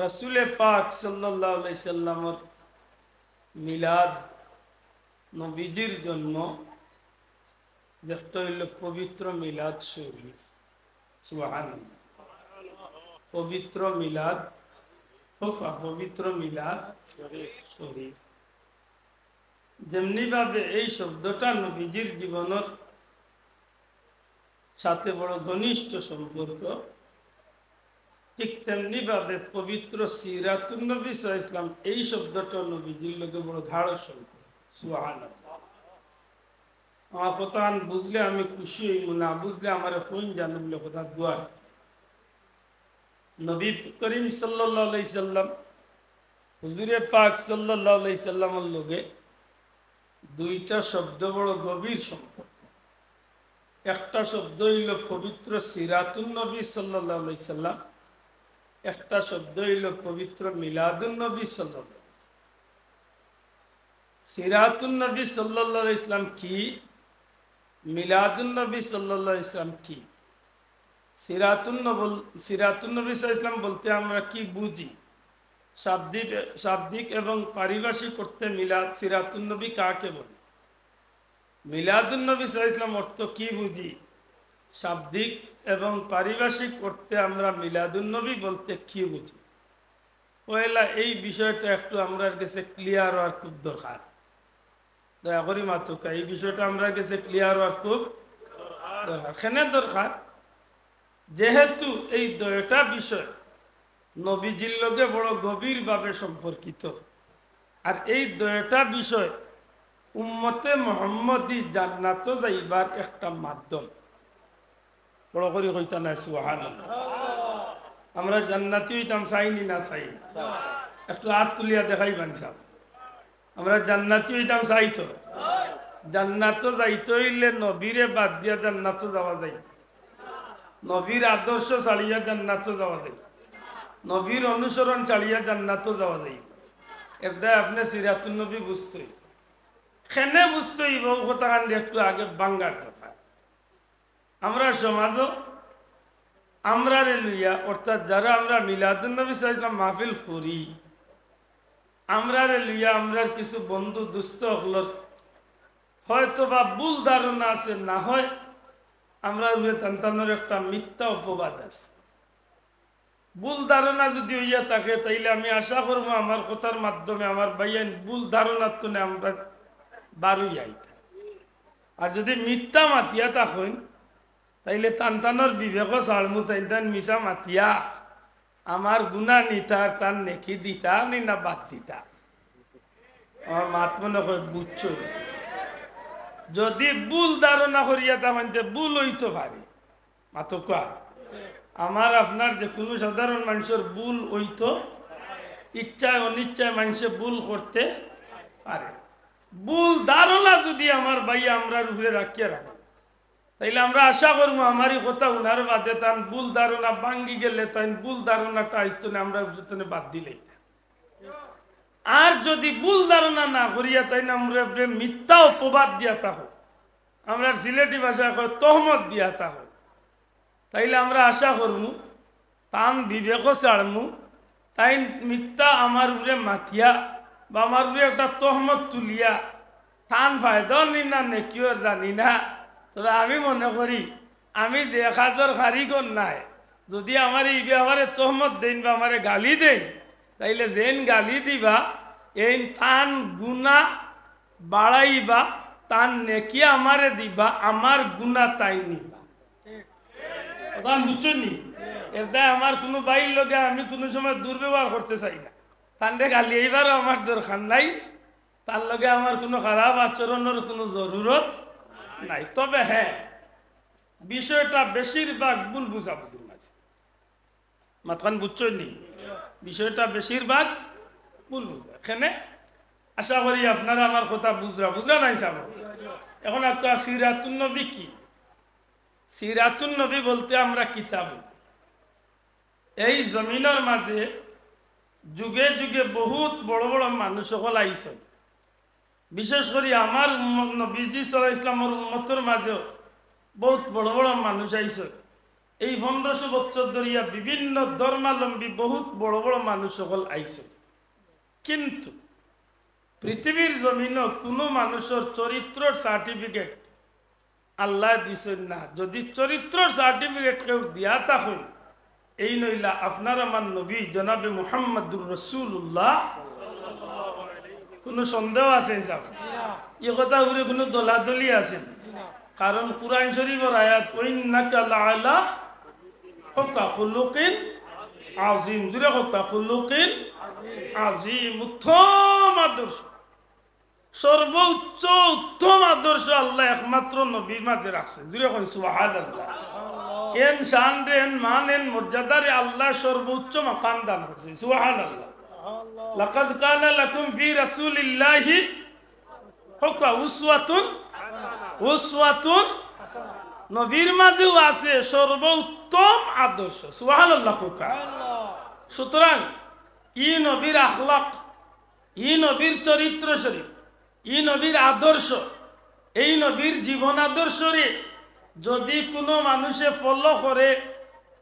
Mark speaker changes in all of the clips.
Speaker 1: রসুলে পাক সাল্লাল্লাহু আলাইহি সাল্লামের মিলাদ নবীজির জন্ম যেটা হইল পবিত্র মিলাদ শরীফ। সুবহানাল্লাহ। পবিত্র মিলাদ পবিত্র মিলাদ শরীফ যেমনি ভাবে এই শব্দটা নবীজির জীবনের সাথে বড় ঘনিষ্ঠ সম্পর্ক, ঠিক তেমনি ভাবে পবিত্র সিরাতুন নবী সাল্লাল্লাহু আলাইহি ওয়াসাল্লাম এই শব্দটা নবীজির লগে বড় গাঢ় সম্পর্ক। সুবহানাল্লাহ। আমার কথা বুঝলে আমি খুশি হইব, না বুঝলে আমার কোন জানুম কথা দোয়া। নবী করিম সাল্লাল্লাহু আলাইহি সাল্লাম হুজুরে পাক সাল্লাল্লাহু আলাইহি সাল্লামের লগে দুইটা শব্দ বড় গভীর সম্পর্ক। একটা শব্দ হইল পবিত্র সিরাতুন নবী সাল্লাল্লাহু আলাইহি সাল্লাম, একটা শব্দ হইল পবিত্র মিলাদুন নবী সাল্লাল্লাহু আলাইহি সাল্লাম। সিরাতুন নবী সাল্লাল্লাহু আলাইহি সাল্লাম কি, মিলাদুন নবী সাল্লাল্লাহু আলাইহি সাল্লাম কি? সিরাতুন নবী সাল্লাল্লাহু আলাইহি সাল্লাম বলতে আমরা কি বুঝি? শাব্দিক এবং পারিভাষিক অর্থে মিলাদ সিরাতুন নবী কাকে বলে? মিলাদুন নবী সাল্লাল্লাহু আলাইহি সাল্লাম অর্থ কি বুঝি? শাব্দিক এবং পারিভাষিক অর্থে আমরা মিলাদুন নবী বলতে কি বুঝি? পয়লা এই বিষয়টা একটু আমরা কাছে ক্লিয়ার হওয়ার খুব দরকার। দয়া করি মাতুকা এই বিষয়টা আমরা কাছে ক্লিয়ার হওয়ার খুব দরকার। কেন দরকার? যেহেতু এই দুইটা বিষয় নবীজির লগে বড় গভীরভাবে সম্পর্কিত, আর এই দুইটা বিষয় উম্মতে মুহাম্মদী জান্নাত যাইবার একটা মাধ্যম। বড় করে কইতা না সুবহানাল্লাহ। আমরা জান্নাতি হইতাম চাইনি না চাই? একটু হাত তুলিয়া দেখাইবেন সাহেব। আমরা জান্নাতি হইতাম চাইতো? জান্নাত যাইতে হইলে নবীরে বাদ দিয়া জান্নাত যাওয়া যায়? নবীর আদর্শ চালিয়া জান্নাত যাওয়া যায়? নবীর অনুসরণ চালিয়া জান্নাত যাওয়া যায়? এর দ্বারা আপনি সিরাতুন নবী বুঝতেই খেনে বুঝতেই বহু কথা একটু আগে বাঙ্গার কথা। আমরা সমাজ আমরা লইয়া অর্থাৎ যারা আমরা মিলাদুন নবী সাল্লাল্লাহু আলাইহি ওয়াসাল্লাম মাহফিল করি, আমরা লইয়া আমরা কিছু বন্ধু দুস্থ হলর হয়তো বা ভুল ধারণা আছে, না হয় আমরা তান্তানোর একটা মিথ্যা অপবাদ আছে। ভুল ধারণা যদি হইয়া থাকে তাইলে আমি আশা করবো আমার কথার মাধ্যমে আমার ভাইয়ান ভুল ধারণার তো আমরা বারুই আইতা। আর যদি মিথ্যা মাতিয়া থাকেন তাইলে তান্তানোর বিবেক সালমু তাইতান মিশা মাতিয়া আমার গুণা নিতা তার নেকি দিতা নি না বাদ দিতা। আমার মাত মনে হয় বুঝছো। যদি ভুল ধারণা করিয়া থাকেন ভুল হইতে পারে মাতকা। আমার আপনার যে কোনো সাধারণ মানুষের ভুল হইতো, ইচ্ছায় অনিচ্ছায় মানুষে ভুল করতে পারে। ভুল ধারণা যদি আমার ভাই আমরা রুফে রাখিয়া রাখি তাইলে আমরা আশা করবো আমারই কথা উনার বাদে তান ভুল ধারণা ভাঙ্গি গেলে তাই ভুল ধারণাটা আসতো আমরা বাদ দিলেই। আর যদি ভুল ধারণা না করিয়া তাই না আমরা মিথ্যা অপবাদ দিয়া থাকো, আমরা সিলেটি ভাষায় তহমত দিয়া থাকো, তাইলে আমরা আশা করবো তান বিবেক ছাড়মু তাই মিথ্যা আমার উপরে মাথিয়া বা আমার উপরে একটা তহমত তুলিয়া তান ফায়দাও নি না নেকিও জানি না। তবে আমি মনে করি আমি যে কাজের কারিগর নাই, যদি আমার এই ব্যাপারে তহমত দেন বা আমার গালি দেন তাইলে যেন গালি দিবা এই তান গুণা বাড়াইবা, তান নেকি আমারে দিবা, আমার গুণা তাই নিবা। কথা বুঝছেন নি? এটা আমার কোনো বাইর লগে আমি কোনো সময় দুর্ব্যবহার করতে চাই না। তানরে গালি এইবারও আমার দরকার নাই, তার লগে আমার কোনো খারাপ আচরণের কোনো জরুরত নাই। তবে হ্যাঁ, বিষয়টা বেশিরভাগ ভুল বুঝাবুঝির মাঝে। মাথান বুঝছেন নি? বিষয়টা বেশিরভাগ ভুল বুঝা। এখানে আশা করি আপনারা আমার কথা বুঝরা নাই চাব। এখন একটা সিরাতুন নবী কি? সিরাতুন নবী বলতে আমরা কিতাব। এই জমিনের মাঝে যুগে যুগে বহুত বড় বড় মানুষ সকল আইসন। বিশেষ করে আমার নবীজি সাল্লাল্লাহু আলাইহি ওয়াসাল্লামের উম্মতের মাঝেও বহুত বড় বড় মানুষ আইসন। এই 1500 বছর ধরিয়া বিভিন্ন ধর্মাবলম্বী বহুত বড় বড় মানুষ সকল আইছে, কিন্তু পৃথিবীর জমিনও কোনো মানুষের চরিত্রর সার্টিফিকেট আল্লাহ দিছেন না। যদি চরিত্রর সার্টিফিকেট কেউ দিয়া থাকুন, এই নইলা আপনার আমার নবী জনাবে মুহাম্মদুর রাসূলুল্লাহ। কোনো সন্দেহ আছে হিসাব? এই কথা উপরে কোনো দলাদলি আছে? কারণ কুরআন শরীফের আয়াত ওয়াইন্নাকা লাআলা খুলুকিন আযীম, জুরে খুলুকিন আযীম, উত্তম আদর্শ, সর্বোচ্চ উত্তম আদর্শ আল্লাহ একমাত্র নবীর মাঝে রাখছে। জুরে কই সুবহানাল্লাহ। এন শান রে, এন মান, এন মর্যাদারে আল্লাহ সর্বোচ্চ মাকাম দান করছে। সুবহানাল্লাহ। লাকাদ কানা লাকুম ফি রাসূলিল্লাহি উসওয়াতুন, নবীর মাঝেও আছে সর্বোত্তম আদর্শ। সুবহানাল্লাহ। সুতরাং ই নবীর আখলাক, ই নবীর চরিত্র শরীফ, ই নবীর আদর্শ, এই নবীর জীবন আদর্শরে যদি কোনো মানুষে ফলো করে,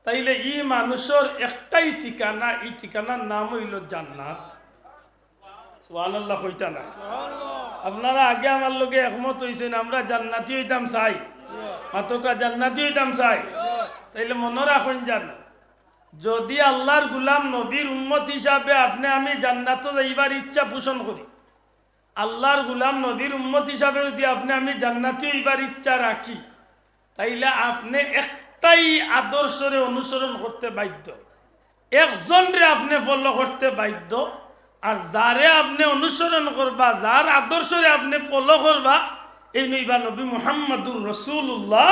Speaker 1: তাইলে ই মানুষের একটাই ঠিকানা, এই ঠিকানার নাম হইল জান্নাত। সুবহানাল্লাহ হইতা না? আপনারা আগে আমার লগে একমত হইছেন আমরা জান্নাতি হইতাম চাই, মাতকা জান্নাতি হইতাম চাই। তাইলে মনে রাখুন, জান যদি আল্লাহর গুলাম নবীর উম্মত হিসাবে আপনি আমি জান্নাত যাইবার ইচ্ছা পোষণ করি, আল্লাহর গুলাম নবীর উম্মত হিসাবে যদি আপনি আমি জান্নাতি হইবার ইচ্ছা রাখি, তাইলে আপনি একটাই আদর্শরে অনুসরণ করতে বাধ্য, একজনরে আপনি ফলো করতে বাধ্য। আর যারে আপনি অনুসরণ করবা, যার আদর্শরে আপনি ফলো করবা, এই নইবা নবী মুহাম্মদুর রাসূলুল্লাহ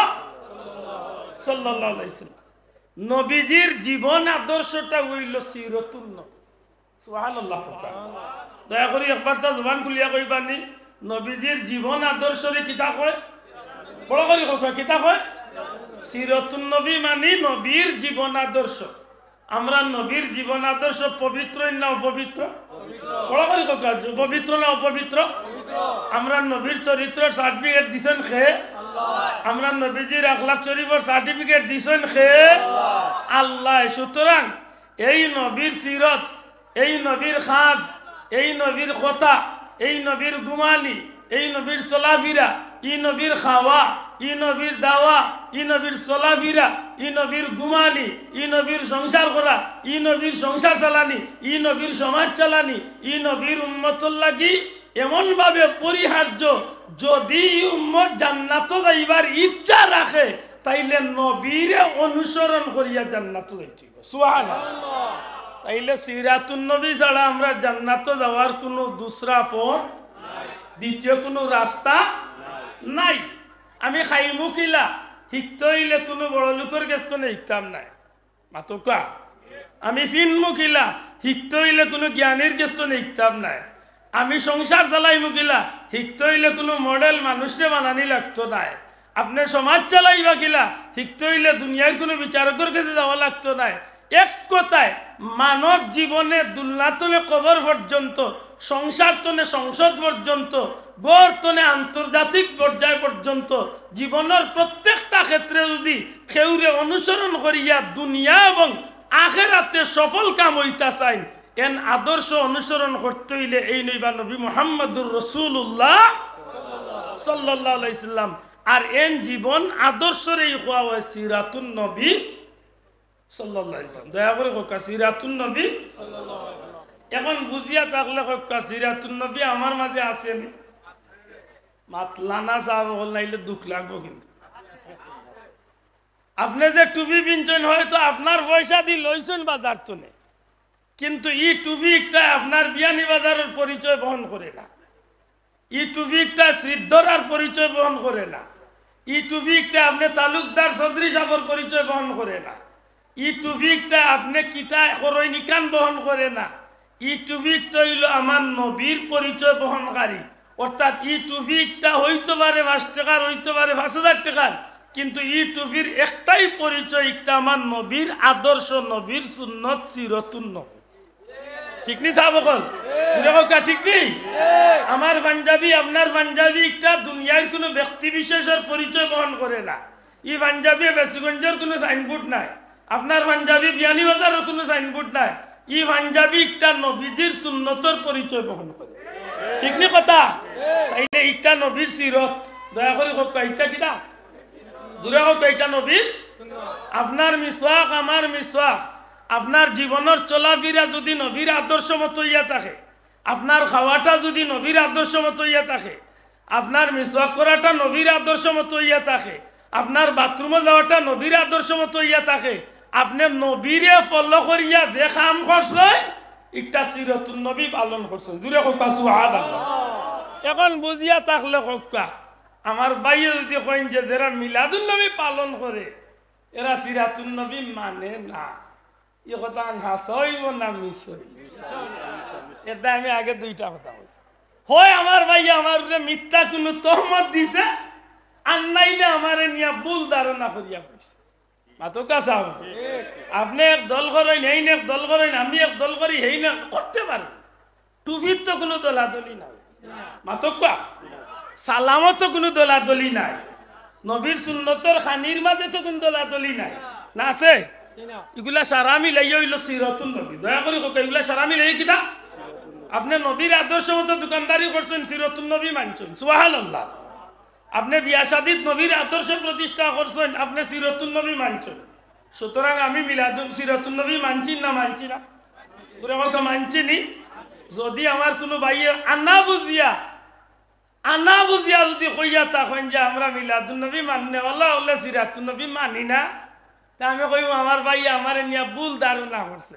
Speaker 1: সাল্লাল্লাহু আলাইহি ওয়াসাল্লাম। নবীজির জীবন আদর্শটা হইল সিরাতুন নবী। সুবহানাল্লাহ। দয়া করে একবার তা জবান খুলিয়া কইবানি, নবীজির জীবন আদর্শরে কিতা কয়? বড় করে কয়, কিতা কয়? সিরাতুন নবী মানে নবীর জীবন আদর্শ। আমরা নবীর জীবন আদর্শ পবিত্র না অপবিত্র? বড় করে কয়, পবিত্র না অপবিত্র? আমরা নবীর চরিত্র সার্টিফিকেট দিছেন খে আল্লাহ। আমরা নবীজির আখলাক শরীফের সার্টিফিকেট দিছেন খে আল্লাহ। সুতরাং এই নবীর সিরত, এই নবীর খাজ, এই নবীর কথা, এই নবীর গুমানি, এই নবীর চলাফিরা, ই নবীর খাওয়া, ই নবীর দাওয়া, ই নবীর চলাফিরা, ই নবীর গুমানি, ই নবীর সংসার করা, ই নবীর সংসার চালানি, ই নবীর সমাজ চালানি, ই নবীর উম্মতর লাগি এমন ভাবে পরিহার্য, যদি উম্মত জান্নাত যাইবার ইচ্ছা রাখে, তাইলে নবীরে অনুসরণ করিয়া জান্নাত যাইতে হবে। সুবহানাল্লাহ। তাইলে সিরাতুন নবী ছাড়া আমরা জান্নাত যাওয়ার কোনো দুসরা পথ, দ্বিতীয় কোনো রাস্তা নাই। আমি খাইমু কিলা শিখতে হইলে কোনো বড় লোকের গেস্ত নেই শিখতাম নাই, মাতকা। আমি ফিনমু কিলা শিখতে হইলে কোনো জ্ঞানীর গেস্ত নেই শিখতাম নাই। আমি সংসার চালাইমু কিলা শিখতে হইলে কোনো মডেল মানুষকে বানানি লাগতো নাই। আপনি সমাজ চালাইবা কিলা শিখতে হইলে দুনিয়ার কোনো বিচারকের কাছে যাওয়া লাগতো নাই। এক কথায় মানব জীবনে দুলনাতনে কবর পর্যন্ত, সংসার তনে সংসদ পর্যন্ত, গড় তনে আন্তর্জাতিক পর্যায় পর্যন্ত জীবনের প্রত্যেকটা ক্ষেত্রে যদি কেউরে অনুসরণ করিয়া দুনিয়া এবং আখিরাতে সফল কাম হইতা চাই, এন আদর্শ অনুসরণ করতে হইলে এই নইবা নবী মুহাম্মদুর রাসূলুল্লাহ সাল্লাল্লাহু আলাইহি সাল্লাম। আর এন জীবন আদর্শরে হওয়া হয় সিরাতুন নবী সাল্লাল্লাহু আলাইহি সাল্লাম। দয়া করে কইকা সিরাতুন নবী সাল্লাল্লাহু আলাইহি সাল্লাম। এখন বুঝিয়া থাকলে কইকা সিরাতুন নবী আমার মাঝে আসেনি, মাতলানা সাহেব হল নাইলে দুঃখ লাগবো। কিন্তু আপনি যে টুপি পিনছেন হয়তো আপনার পয়সা দিয়ে লইছেন বাজার তনে, কিন্তু ই টুপিটা আপনার বিয়ানি বাজারের পরিচয় বহন করে না। ই টুপিটা শ্রীধরার পরিচয় বহন করে না। ই টুপিটা আপনি তালুকদার চৌধুরী সাহেবের পরিচয় বহন করে না। ই টুপিটা আপনি কিতা খরই নিকান বহন করে না। ই টুপিটা হইল আমার নবীর পরিচয় বহনকারী। অর্থাৎ ই টুপিটা হইতে পারে 5 টাকার, হইতে পারে 5000 টাকার, কিন্তু ই টুপির একটাই পরিচয়, একটা আমার নবীর আদর্শ, নবীর সুন্নত, সিরাতুন নবী। ঠিক নি সাহাবগণ? ঠিক নেই? আমার পাঞ্জাবি, আপনার পাঞ্জাবি একটা দুনিয়ার কোনো ব্যক্তি বিশেষের পরিচয় বহন করে না। ই পাঞ্জাবি বেসুগঞ্জের কোনো সাইনবোর্ড নাই, আপনার পাঞ্জাবি বিয়ানীবাজারের কোনো সাইনবোর্ড নাই। ই পাঞ্জাবি একটা নবীজির সুন্নতর পরিচয় বহন করে, ঠিক নি কথা? তাইলে একটা নবীর সিরত দয়া করে হোক, এটা কিনা দূরে হোক, এটা নবীর। আপনার মিসওয়াক আমার মিসওয়াক, আপনার জীবনের চলাফেরা যদি নবীর আদর্শ মতো ইয়া থাকে, আপনার খাওয়াটা যদি নবীর আদর্শ মতো ইয়া থাকে, আপনার মিসওয়াক করাটা নবীর আদর্শ মতো ইয়া থাকে, আপনার বাথরুমে যাওয়াটা নবীর আদর্শ মতো ইয়া থাকে, আপনি নবীরে ফলো করিয়া যে কাম করছেন একটা সিরাতুন নবী পালন করছেন। জুড়ে হোক সুবহানাল্লাহ। এখন বুঝিয়া থাকলে হোক, আমার ভাইয়ে যদি কইন যে যারা মিলাদুন নবী পালন করে এরা সিরাতুন নবী মানে না, এ কথা হাস হইব না মিস হইব? এটা আমি আগে দুইটা কথা বলছি। হয় আমার ভাইয়া আমার মিথ্যা কোনো তহমত দিছে, আর নাইলে আমারে নিয়া ভুল ধারণা করিয়া কইছে। মাতকা সাহেব, আপনি এক দল করেন, এই এক দল করেন, আমি এক দল করি, এই না করতে পারেন। টুফির তো কোনো দলাদলি নাই, মাতকা সালামত কোনো দলাদলি নাই, নবীর সুন্নতর খানির মাঝে তো কোনো দলাদলি নাই, না আছে? এগুলা সারা মিলাই হইল সিরাতুন নবী। দয়া করে কোক এগুলা সারা মিলাই কিনা? আপনি নবীর আদর্শ মতো দোকানদারি করছেন, সিরাতুন নবী মানছেন, সুবহানাল্লাহ। আপনি বিয়া শাদীত নবীর আদর্শ প্রতিষ্ঠা করছেন, আপনি সিরাতুন নবী মানছেন। সুতরাং আমি মিলাদুন সিরাতুন নবী মানছি না মানছি না? পুরো আমাকে মানছি নি। যদি আমার কোনো ভাইয়ের আনা বুঝিয়া যদি কইয়া থাকেন যে আমরা মিলাদুন নবী মাননে ওলা সিরাতুন নবী মানি না, তা আমি কইব আমার ভাই আমার নিয়ে ভুল ধারণা করছে।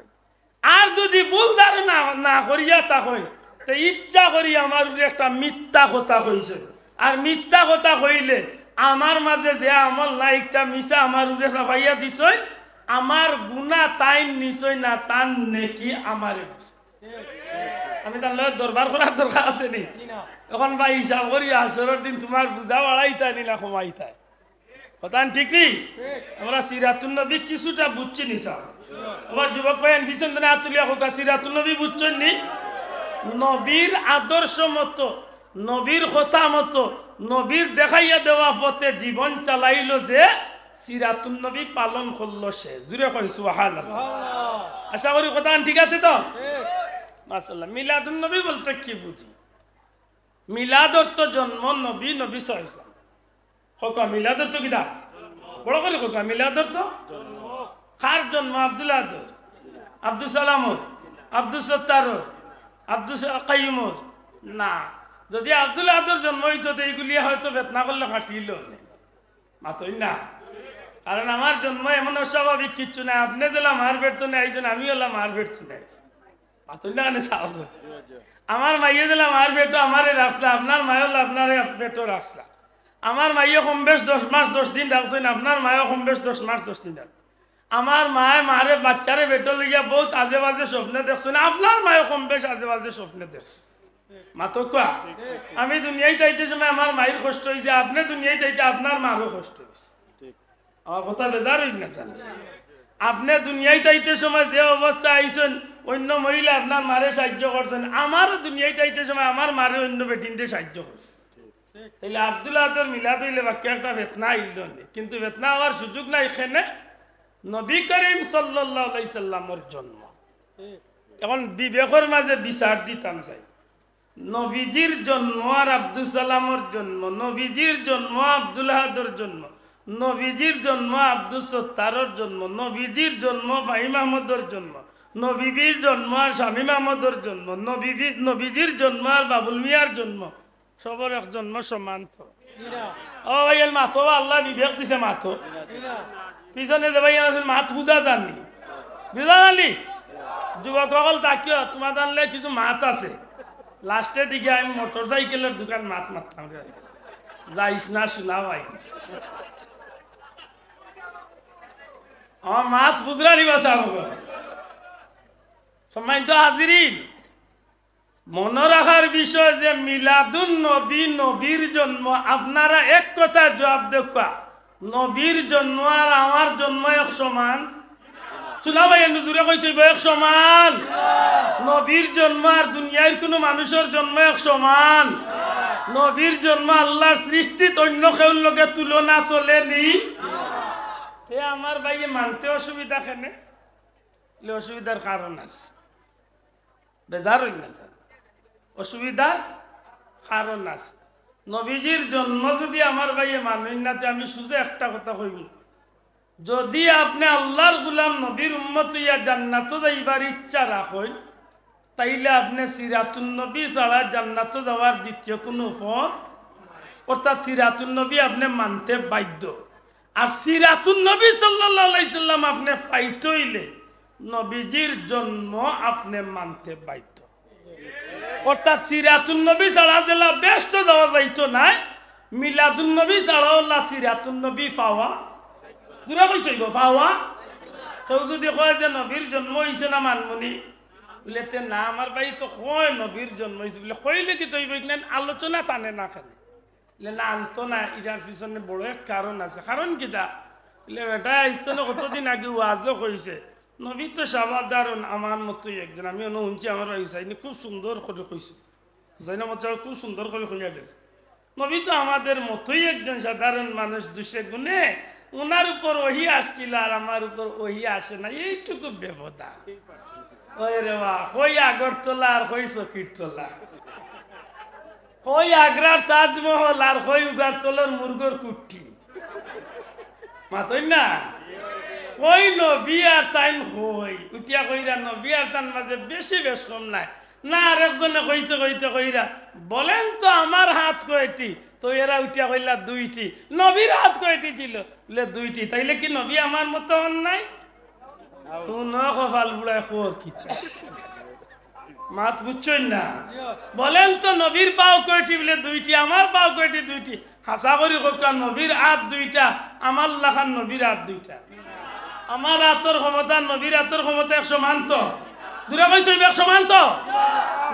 Speaker 1: আর যদি ভুল ধারণা না করিয়া থাকেন তো ইচ্ছা করি আমার একটা মিথ্যা কথা কইছে, আর মিথ্যা কথা কইলে আমার মাঝে যে আমল নাই একটা মিশা আমার উড়ে চাপাইয়া দিছই, আমার গুনাহ তাই নিছই না, তার নেকি আমারে দিছ। আমি তার লগে দরবার করার দরকার আছে নি? এখন ভাই হিসাব করি আসরের দিন তোমার বুঝা বাড়াইতাই নি না কমাইতাই, কথা ঠিক নেই? আমরা সিরাতুন নবী কিছুটা বুঝছি নি স্যার। আবার যুবক ভাই পিছন দিনে আতুলিয়া হোক, সিরাতুন নবী বুঝছেন নি? নবীর আদর্শ মতো, নবীর কথা মতো, নবীর দেখাইয়া দেওয়া পথে জীবন চালাইলো যে সিরাতুন নবী পালন করলো সে। জুড়ে কই সুবহানাল্লাহ। আশা করি কথা ঠিক আছে তো? মাশাআল্লাহ। মিলাদুন নবী বলতে কি বুঝি? মিলাদ অর্থ জন্ম নবী, নবী সাল্লাল্লাহু আলাইহি ওয়াসাল্লাম। কোকা মিলাদ অর্থ কিটা? বড় করে কোকা মিলাদ অর্থ কার জন্ম? আব্দুল আদর, আব্দুল সালামর, আব্দুল সত্তারর, আব্দুল কাইয়ুমর না। যদি আব্দুল আদর জন্ম হইতো তো এইগুলি হয়তো বেতনা করলে ফাটিল মাতই না। কারণ আমার জন্ম এমন অস্বাভাবিক কিচ্ছু নাই। আপনি দিলাম মার বেড়তো আইছেন, আমি হলাম মার বেড়তো আইছি, মাতই না। আমার মাইয়ে দিলাম মার বেটো আমারে রাখছে, আপনার মায় হলো আপনার বেটো রাখছে। আমার মাইয়ে কম বেশ 10 মাস 10 দিন রাখছেন, আপনার মায়ও কম বেশ 10 মাস 10 দিন রাখছে। আমার মায়ে মারে বাচ্চারে বেটো লইয়া বহুত আজে বাজে স্বপ্নে দেখছেন, আপনার মায়ও কম বেশ আজে বাজে স্বপ্নে দেখছে। মাতকা আমি দুনিয়ায় চাইতে সময় আমার মায়ের কষ্ট হয়েছে, আপনি দুনিয়ায় চাইতে আপনার মারও কষ্ট হয়েছে। আমার কথা বেজার হইল না জান? আপনি দুনিয়ায় চাইতে সময় যে অবস্থা আইছেন, অন্য মহিলা আপনার মারে সাহায্য করছেন, আমারও দুনিয়ায় চাইতে সময় আমার মারে অন্য বেটিনতে সাহায্য করছে। তাইলে আব্দুল আদর মিলাদ হইলে বাক্য একটা বেতনা আইল, কিন্তু বেতনা হওয়ার সুযোগ নাই। এখানে নবী করিম সাল্লাল্লাহু আলাইহি সাল্লামের জন্ম। এখন বিবেকের মাঝে বিচার দিতাম চাই, নবীজির জন্ম আর আব্দুল সালামর জন্ম, নবীজির জন্ম আব্দুল আদর জন্ম, নবীজির জন্ম আব্দুল সত্তারর জন্ম, নবীজির জন্ম ফাহিম আহমদর জন্ম, নবীজির জন্ম আর শামীম আহমদর জন্ম, নবীজির জন্ম আর বাবুল মিয়ার জন্ম, সবার এক জন্ম সমান তো? ও ভাই মাথো আল্লাহ বিবেক দিছে, মাথো পিছনে যে ভাই মাত বুঝা জানি, বুঝা জানি যুবক সকল তাকিও, তোমার জানলে কিছু মাত আছে। লাস্টের দিকে আমি মোটর সাইকেলের দোকান মাত মারতাম, যাইস না শোনা ভাই, আমার মাত বুঝরা নিবা চাব। সম্মানিত হাজিরিন, মনে রাখার বিষয় যে মিলাদুন নবী, নবীর জন্ম। আপনারা এক কথা জবাব দেখা, নবীর জন্ম আর আমার জন্ম এক সমান? শোনা ভাই জুড়ে কইতে এক সমান? নবীর জন্ম আর দুনিয়ার কোনো মানুষের জন্ম এক সমান? নবীর জন্ম আল্লাহর সৃষ্টিত অন্য কেউ লোকে তুলনা চলে নি? এ আমার ভাইয়ে মানতে অসুবিধা কেন? অসুবিধার কারণ আছে, বেজার হইল না স্যার, অসুবিধার কারণ আছে। নবীজির জন্ম যদি আমার ভাইয়ে মানেন না, আমি শুধু একটা কথা কইব, যদি আপনি আল্লাহর গুলাম নবীর উম্মত হইয়া জান্নাত যাইবার ইচ্ছা রাখেন, তাইলে আপনি সিরাতুন নবী ছাড়া জান্নাত যাওয়ার দ্বিতীয় কোনো পথ, অর্থাৎ সিরাতুন নবী আপনি মানতে বাধ্য। আর সিরাতুন নবী সাল্লাল্লাহু আলাইহি সাল্লাম আপনি পাইতে হইলে নবীজির জন্ম আপনি মানতে বাধ্য। অর্থাৎ সিরাতুন নবী ছাড়া জেলা ব্যস্ত দেওয়া যাইতো নাই, মিলাদুন নবী ছাড়াও সিরাতুন নবী পাওয়া দূরা কইতেইব পাওয়া। কেউ যদি কয় যে নবীর জন্ম হয়েছে না মানমনি, বলে না আমার ভাই তো কয় নবীর জন্ম হয়েছে, বলে কইলে কি তৈব আলোচনা টানে না খালি না আনতো না। এটার পিছনে বড় এক কারণ আছে। কারণ কি দা বলে বেটা ইস্তনে কতদিন আগে ওয়াজও কইছে, নবী তো সাবাদারুন আমার মতোই একজন। আমি শুনছি আমার ভাই হুসাইনি খুব সুন্দর করে কইছে, হুসাইনের মতো খুব সুন্দর করে কইয়া গেছে, নবী তো আমাদের মতোই একজন সাধারণ মানুষ, দুষে গুণে ওনার উপর ওহি আসছিল আর আমার উপর ওহি আসে না, এইটুকু ব্যবধান। ওই রে বা কই আগরতলা আর কই চকিরতলা, কই আগ্রার তাজমহল আর কই উগারতলার মুরগর কুট্টি, মাতই না কই নবী আর তাইন কই উঠিয়া কইরা নবী আর তার মাঝে বেশি বেশ কম নাই না। আর একজনে কইতে কইতে কইরা বলেন তো আমার হাত কয়টি, তো এরা উঠিয়া কইলা দুইটি। নবীর হাত কয়টি ছিল, বলে দুইটি। তাইলে কি নবী আমার মতো হন নাই? কপাল বুড়ায় খোর কি মাত বুঝছই না। বলেন তো নবীর পাও কয়টি, বলে দুইটি। আমার পাও কয়টি, দুইটি। হাসা করি কোকা নবীর হাত দুইটা, আমার লাখান নবীর হাত দুইটা। আমার হাতর ক্ষমতা নবীর হাতর ক্ষমতা 100 মান তো দূরে কই তুই 100 মান তো।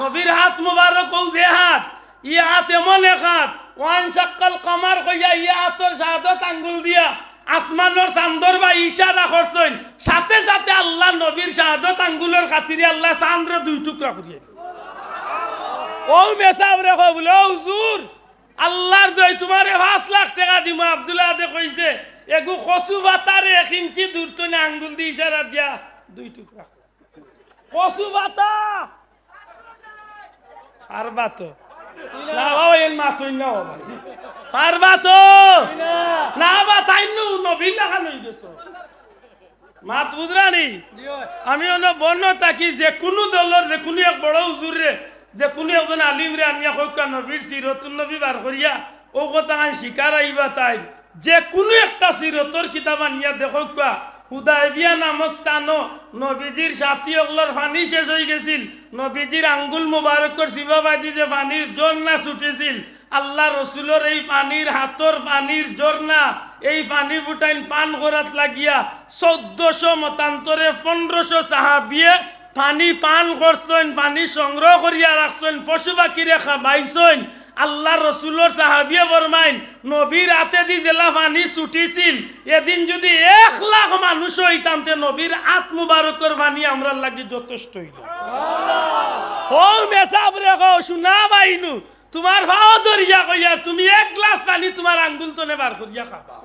Speaker 1: নবীর হাত মুবারক ও যে হাত, ই হাত এমন এক হাত, ওয়ান শাক্কাল কামার কইয়া ই হাতর শাহাদত আঙ্গুল দিয়া আসমানের চাঁদর বা ইশারা করছেন, সাথে সাথে আল্লাহ নবীর শাহাদত আঙ্গুলের খাতিরে আল্লাহ চাঁদরে 2 টুকরা করিয়ে দিল। ও মেসাবরে কই বলে ও হুজুর আল্লাহর দই তোমারে 5 লাখ টাকা দিমু। আব্দুল্লাহ দে কইছে এগু কসু বাতারে 1 ইঞ্চি দূর তো আঙ্গুল দিয়ে ইশারা দিয়া 2 টুকরা কসু বাতা আর বাতো না বাবা এর মাতই না বাবা পারবা তো না বা তাই নবী লাগান হয়ে গেছো মাত বুঝরানি। আমি অন্য বন্য থাকি যে কোনো দলের যে কোনো এক বড় হুজুরে যে কোনো একজন আলিমরে আনিয়া কইকা নবীর সিরতুন নবী বার করিয়া ও কথা আই শিকার আইবা তাই যে কোনো একটা সিরতর কিতাব আনিয়া দেখোকা হুদায়বিয়া নামক স্থানও নবীজির সাথী ওগুলোর পানি শেষ হয়ে গেছিল, নবীজির আঙ্গুল মুবারকর শিবাবাদি যে পানির ঝর্ণা ছুটেছিল, আল্লাহ রসুলের এই পানির হাতর পানির ঝর্ণা এই পানি ফুটাইন পান করাত লাগিয়া 1400 মতান্তরে 1500 সাহাবিয়ে পানি পান করছেন, পানি সংগ্রহ করিয়া রাখছেন, পশু পাখিরে খাবাইছেন। আল্লাহ রসুলের সাহাবিয়ে ফরমাইন নবীর হাতে দি জেলা পানি ছুটিছিল, এদিন যদি 1 লাখ মানুষ হইতাম তে নবীর হাত মুবারকের পানি আমরা লাগি যথেষ্ট হইল। ও মেসাবরে কও শোনা বাইনু তোমার ভাও দরিয়া কইয়া তুমি 1 গ্লাস পানি তোমার আঙ্গুল তলে বার করিয়া খাবা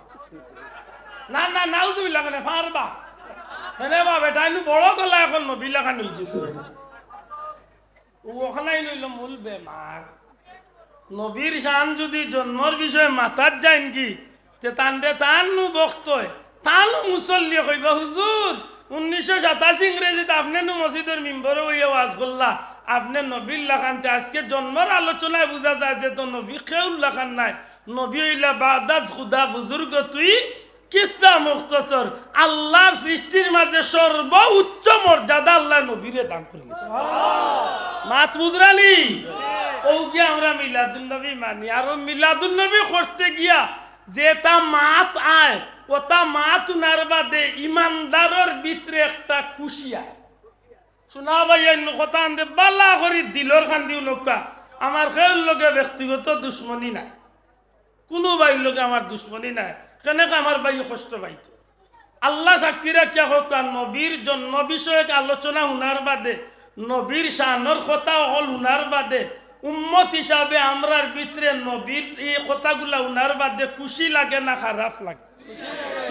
Speaker 1: না না নাউজুবিল্লাহ মানে পারবা মানে বাবা এটা ইনু বড় গলা এখন নবী লেখা হই গেছে ওখানেই নইল মূল বেমার। নবীর শান যদি জন্মর বিষয়ে মাথার যাইন কি তে তানরে তানু বক্তয় তানু মুসল্লি কইবা হুজুর 1987 ইংরেজিতে আপনি নু মসজিদের মিম্বরে হইয়া ওয়াজ করলা, আপনি নবীর লাখানতে আজকে জন্মের আলোচনায় বোঝা যায় যে তো নবী কেউর লাখান নাই, নবী হইলা বাদাজ খুদা বুজুর্গ তুই কিসা মুখতসর আল্লাহর সৃষ্টির মাঝে সর্বোচ্চ মর্যাদা আল্লাহ নবীরে দান করে গেছে। মাত বুঝরানি ও গিয়া আমরা মিলাদুন নবী মানি, আর মিলাদুন নবী করতে গিয়া যেটা মাত আয় ওটা মাত উনার বাদে ইমানদারের ভিতরে একটা খুশি আয়। শোনা ভাই কথা আনতে বালা করি দিলর খান্দি লোকা আমার খেল লোকে ব্যক্তিগত দুশ্মনী নাই, কোনো ভাইয়ের লোকে আমার দুশ্মনী নাই, কেনেকে আমার ভাই কষ্ট পাইত। আল্লাহ সাক্ষী রাখিয়া হোক নবীর জন্ম বিষয়ক আলোচনা শুনার বাদে নবীর শানর কথা হল শুনার বাদে উম্মত হিসাবে আমরার ভিতরে নবীর এই কথাগুলা শুনার বাদে খুশি লাগে না খারাপ লাগে?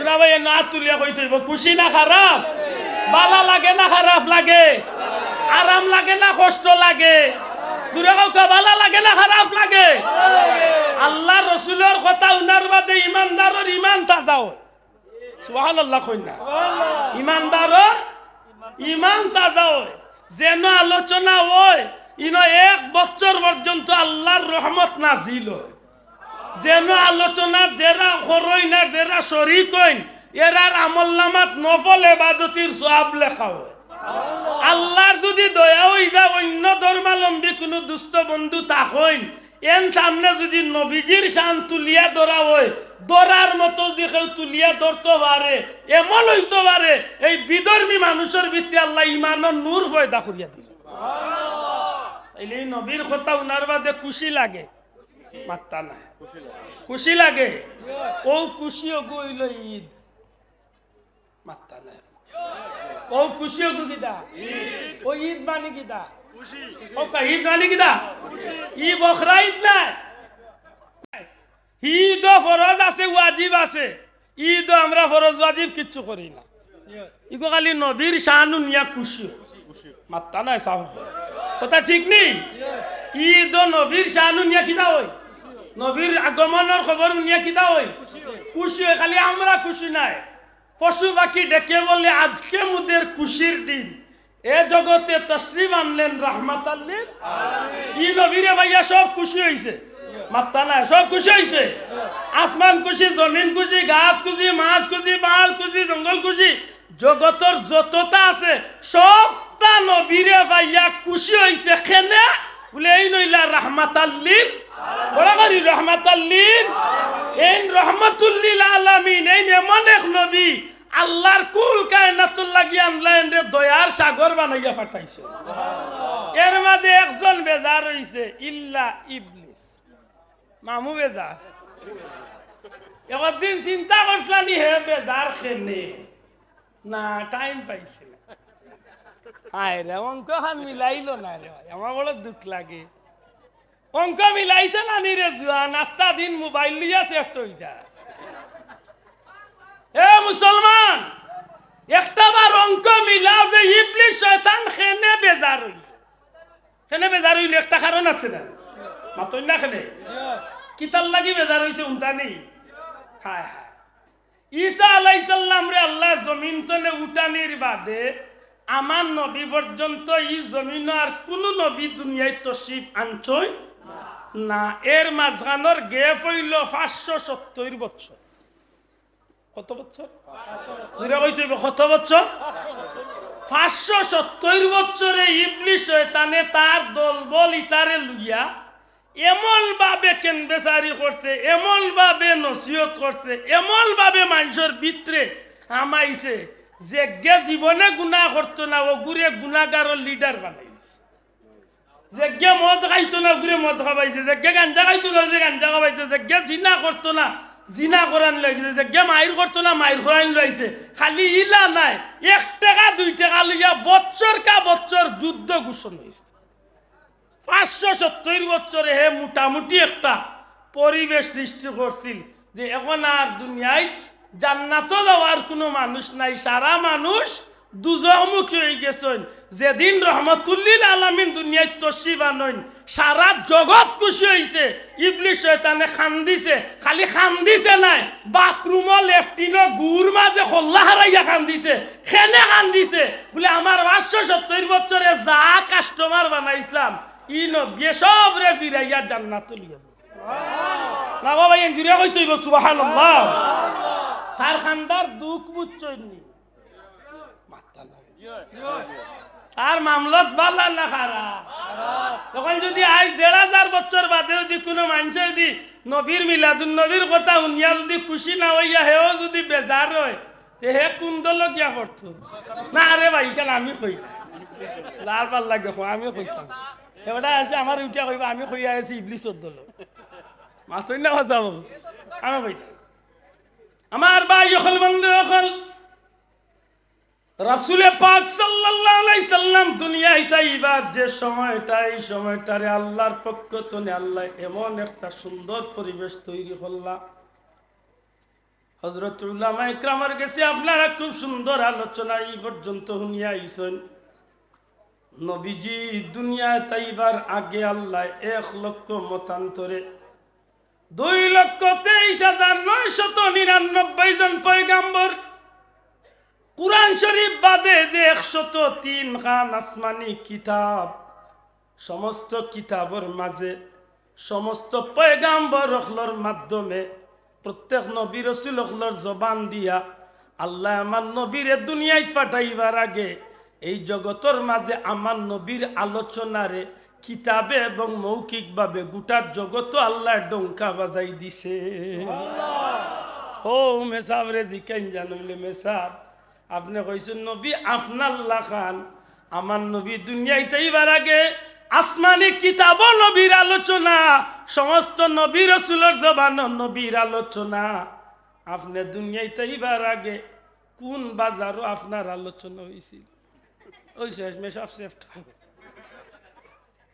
Speaker 1: শোনা ভাই না তুলিয়া কই তৈব খুশি না খারাপ বালা লাগে না খারাপ লাগে আরাম লাগে না কষ্ট লাগে দূরে কাউকে বালা লাগে না খারাপ লাগে আল্লাহ রসুলের কথা উনার বাদে ইমানদারের ইমান তাজা হয় সুবহানাল্লাহ কই না ইমানদারের ইমান তাজা হয় যেন আলোচনা হয় ইনো 1 বছর পর্যন্ত আল্লাহর রহমত নাজিল হয় যেন আলোচনা যারা করই না যারা শরীক হইন এরার আমলনামাত নফল ইবাদতির সওয়াব লেখা হয় আল্লাহর যদি দয়া হই যা অন্য ধর্মাবলম্বী কোনো দুষ্ট বন্ধু তাকইন এন সামনে যদি নবীজির শান তুলিয়া ধরা হয় ধরার মতো দেখে তুলিয়া ধরতে পারে এমন হইতে পারে এই বিধর্মী মানুষের ভিতরে আল্লাহ ইমানের নূর পয়দা করিয়া দিল এই নবীর কথা উনার বাদে খুশি লাগে মাত্তা না খুশি লাগে ও খুশিও গইল ঈদ মাত্তা না ও খুশিও গিদা ও ঈদ মানে গিদা খুশি ও কা ঈদ মানে গিদা ই বখরা ঈদ না ঈদ ফরজ আছে ওয়াজিব আছে ঈদ আমরা ফরজ ওয়াজিব কিচ্ছু করি না ইগো খালি নবীর শানু নিয়া খুশি মাত্তা না সাব কথা ঠিক নেই ঈদ নবীর শানু নিয়া কিদা হই নবীর আগমনের খবর নিয়া কিদা হই খুশি হয় খালি আমরা খুশি নাই পশু পাখি ডেকে বলে আজকে মুদের খুশির দিন এ জগতে তশরিফ আনলেন রাহমাতাল লিল আলামিন ই নবীরে ভাইয়া সব খুশি হইছে মাত্তা না সব খুশি হইছে আসমান খুশি জমিন খুশি গাছ খুশি মাছ খুশি বাল খুশি জঙ্গল খুশি জগতের যতটা আছে সবটা নবীরে ভাইয়া খুশি হইছে কেনে বলে এই নইলা রাহমাতাল লিল বলা করি রাহমাতাল লিল এই রহমাতুল লিল আলামিন এই এমন এক নবী আল্লাহর কুল কায়নাতুল লাগি আনলেন রে দয়ার সাগর বানাইয়া পাঠাইছে এর মাঝে একজন বেজার হইছে ইল্লা ইবলিস মামু বেজার একদিন চিন্তা করছলানি হে বেজার খেনে না টাইম পাইছে না আয় রে অঙ্ক খান মিলাইলো না রে ভাই আমার বড় দুঃখ লাগে অঙ্ক মিলাইতে না নি রে জুয়া নাস্তা দিন মোবাইল লিয়া সেট হই যায় এ মুসলমান একটা বার অঙ্ক মিলাও যে ইবলিস শয়তান খেনে বেজার হইছে খেনে বেজার হইলে একটা কারণ আছে না মাতই না খেনে কিতাল লাগি বেজার হইছে উনটা নেই হায় হায় ঈসা আলাইহিস সালাম রে আল্লাহ জমিন তলে উঠানির বাদে আমার নবী পর্যন্ত এই জমিন আর কোন নবী দুনিয়ায় তশরিফ আনছই না এর মাঝখানোর গ্যাপ হইল 570 বছর কত বছর কত বছর 570 বছরে ইবলিস শয়তানে তার দলবল ইতারে লুইয়া এমন ভাবে কেন বেচারি করছে এমন ভাবে নসিহত করছে এমন ভাবে মানুষের ভিতরে আমাইছে যে গে জীবনে গুনাহ করতো না ও গুরে গুনাহগারের লিডার বানাইছে যে গে মদ খাইতো না গুরে মদ খাবাইছে যে গে গাঞ্জা খাইতো না যে গাঞ্জা খাবাইছে যে গে জিনা করতো না জিনা করান লাগিছে যে গে মাইর করতো না মাইর করান লাইছে খালি ইলা নাই 1 টাকা 2 টাকা লইয়া বছর কা বছর যুদ্ধ ঘোষণা হইছে 570 বছরে হে মোটামুটি একটা পরিবেশ সৃষ্টি করছিল যে এখন আর দুনিয়ায় জান্নাত যাওয়ার কোনো মানুষ নাই সারা মানুষ দুজখমুখী হয়ে গেছেন যেদিন রহমাতুল লিল আলামিন দুনিয়ায় তশরিফ আনইন সারা জগৎ খুশি হইছে ইবলিস শয়তানে খান্দিছে খালি খান্দিছে নাই বাথরুম লেফটিন গুর মাঝে খোল্লা হারাইয়া খান্দিছে খেনে খান্দিছে বলে আমার 570 বছরে যা কাস্টমার বানাইছিলাম ই নবী সব রে ফিরাইয়া জান্নাতুল গেল না বাবা এন্দিরা কইতইব সুবহানাল্লাহ তার খান্দার দুঃখ বুঝছনি মাথা লাগে তার মামলত বালা না খারাপ তখন যদি আজ 1500 বছর বাদে যদি কোনো মানুষ যদি নবীর মিলাদুন নবীর কথা শুনিয়া যদি খুশি না হইয়া হেও যদি বেজার হয় তে হে কুন্দল গিয়া করতো না আরে ভাই কেন আমি কই লাল পাল লাগে আমি কইতাম এবারে আছে আমার উঠিয়া কইবা আমি কইয়া আছি ইবলিসর দল মাছই না যাব আমি কইতাম আমার ভাই হল বন্ধু হল রাসূল পাক সাল্লাল্লাহু আলাইহি সাল্লাম দুনিয়ায় তাইবার যে সময়টা এই সময়টারে আল্লাহর পক্ষ থেকে আল্লাহ এমন একটা সুন্দর পরিবেশ তৈরি করলা হযরত উলামা ইকরামের কাছে আপনারা খুব সুন্দর আলোচনা এই পর্যন্ত শুনিয়া আইছেন। নবীজি দুনিয়ায় তাইবার আগে আল্লাহ 1,00,000 মতান্তরে 2,23,999 জন পয়গাম্বর, কুরআন শরীফ বাদে যে 103 খান আসমানি কিতাব, সমস্ত কিতাবের মাঝে সমস্ত পয়গাম্বর হলর মাধ্যমে প্রত্যেক নবী রাসূল হলর জবান দিয়া আল্লাহ আমার নবীরে দুনিয়ায় পাঠাইবার আগে এই জগতের মাঝে আমার নবীর আলোচনারে কিতাবে এবং মৌখিকভাবে গোটা জগৎ আল্লাহ ডঙ্কা বাজাই দিছে। ও মেসাব রে জিকাইন জানলে মেসাব আপনি কইছেন নবী আফনাল্লাহ খান আমার নবী দুনিয়াতে আইবার আগে আসমানি কিতাব নবীর আলোচনা, সমস্ত নবী রাসূলের জবান নবীর আলোচনা। আপনি দুনিয়াতে আইবার আগে কোন বাজারও আপনার আলোচনা হইছিল? ওই শেষ মেসাব সেফট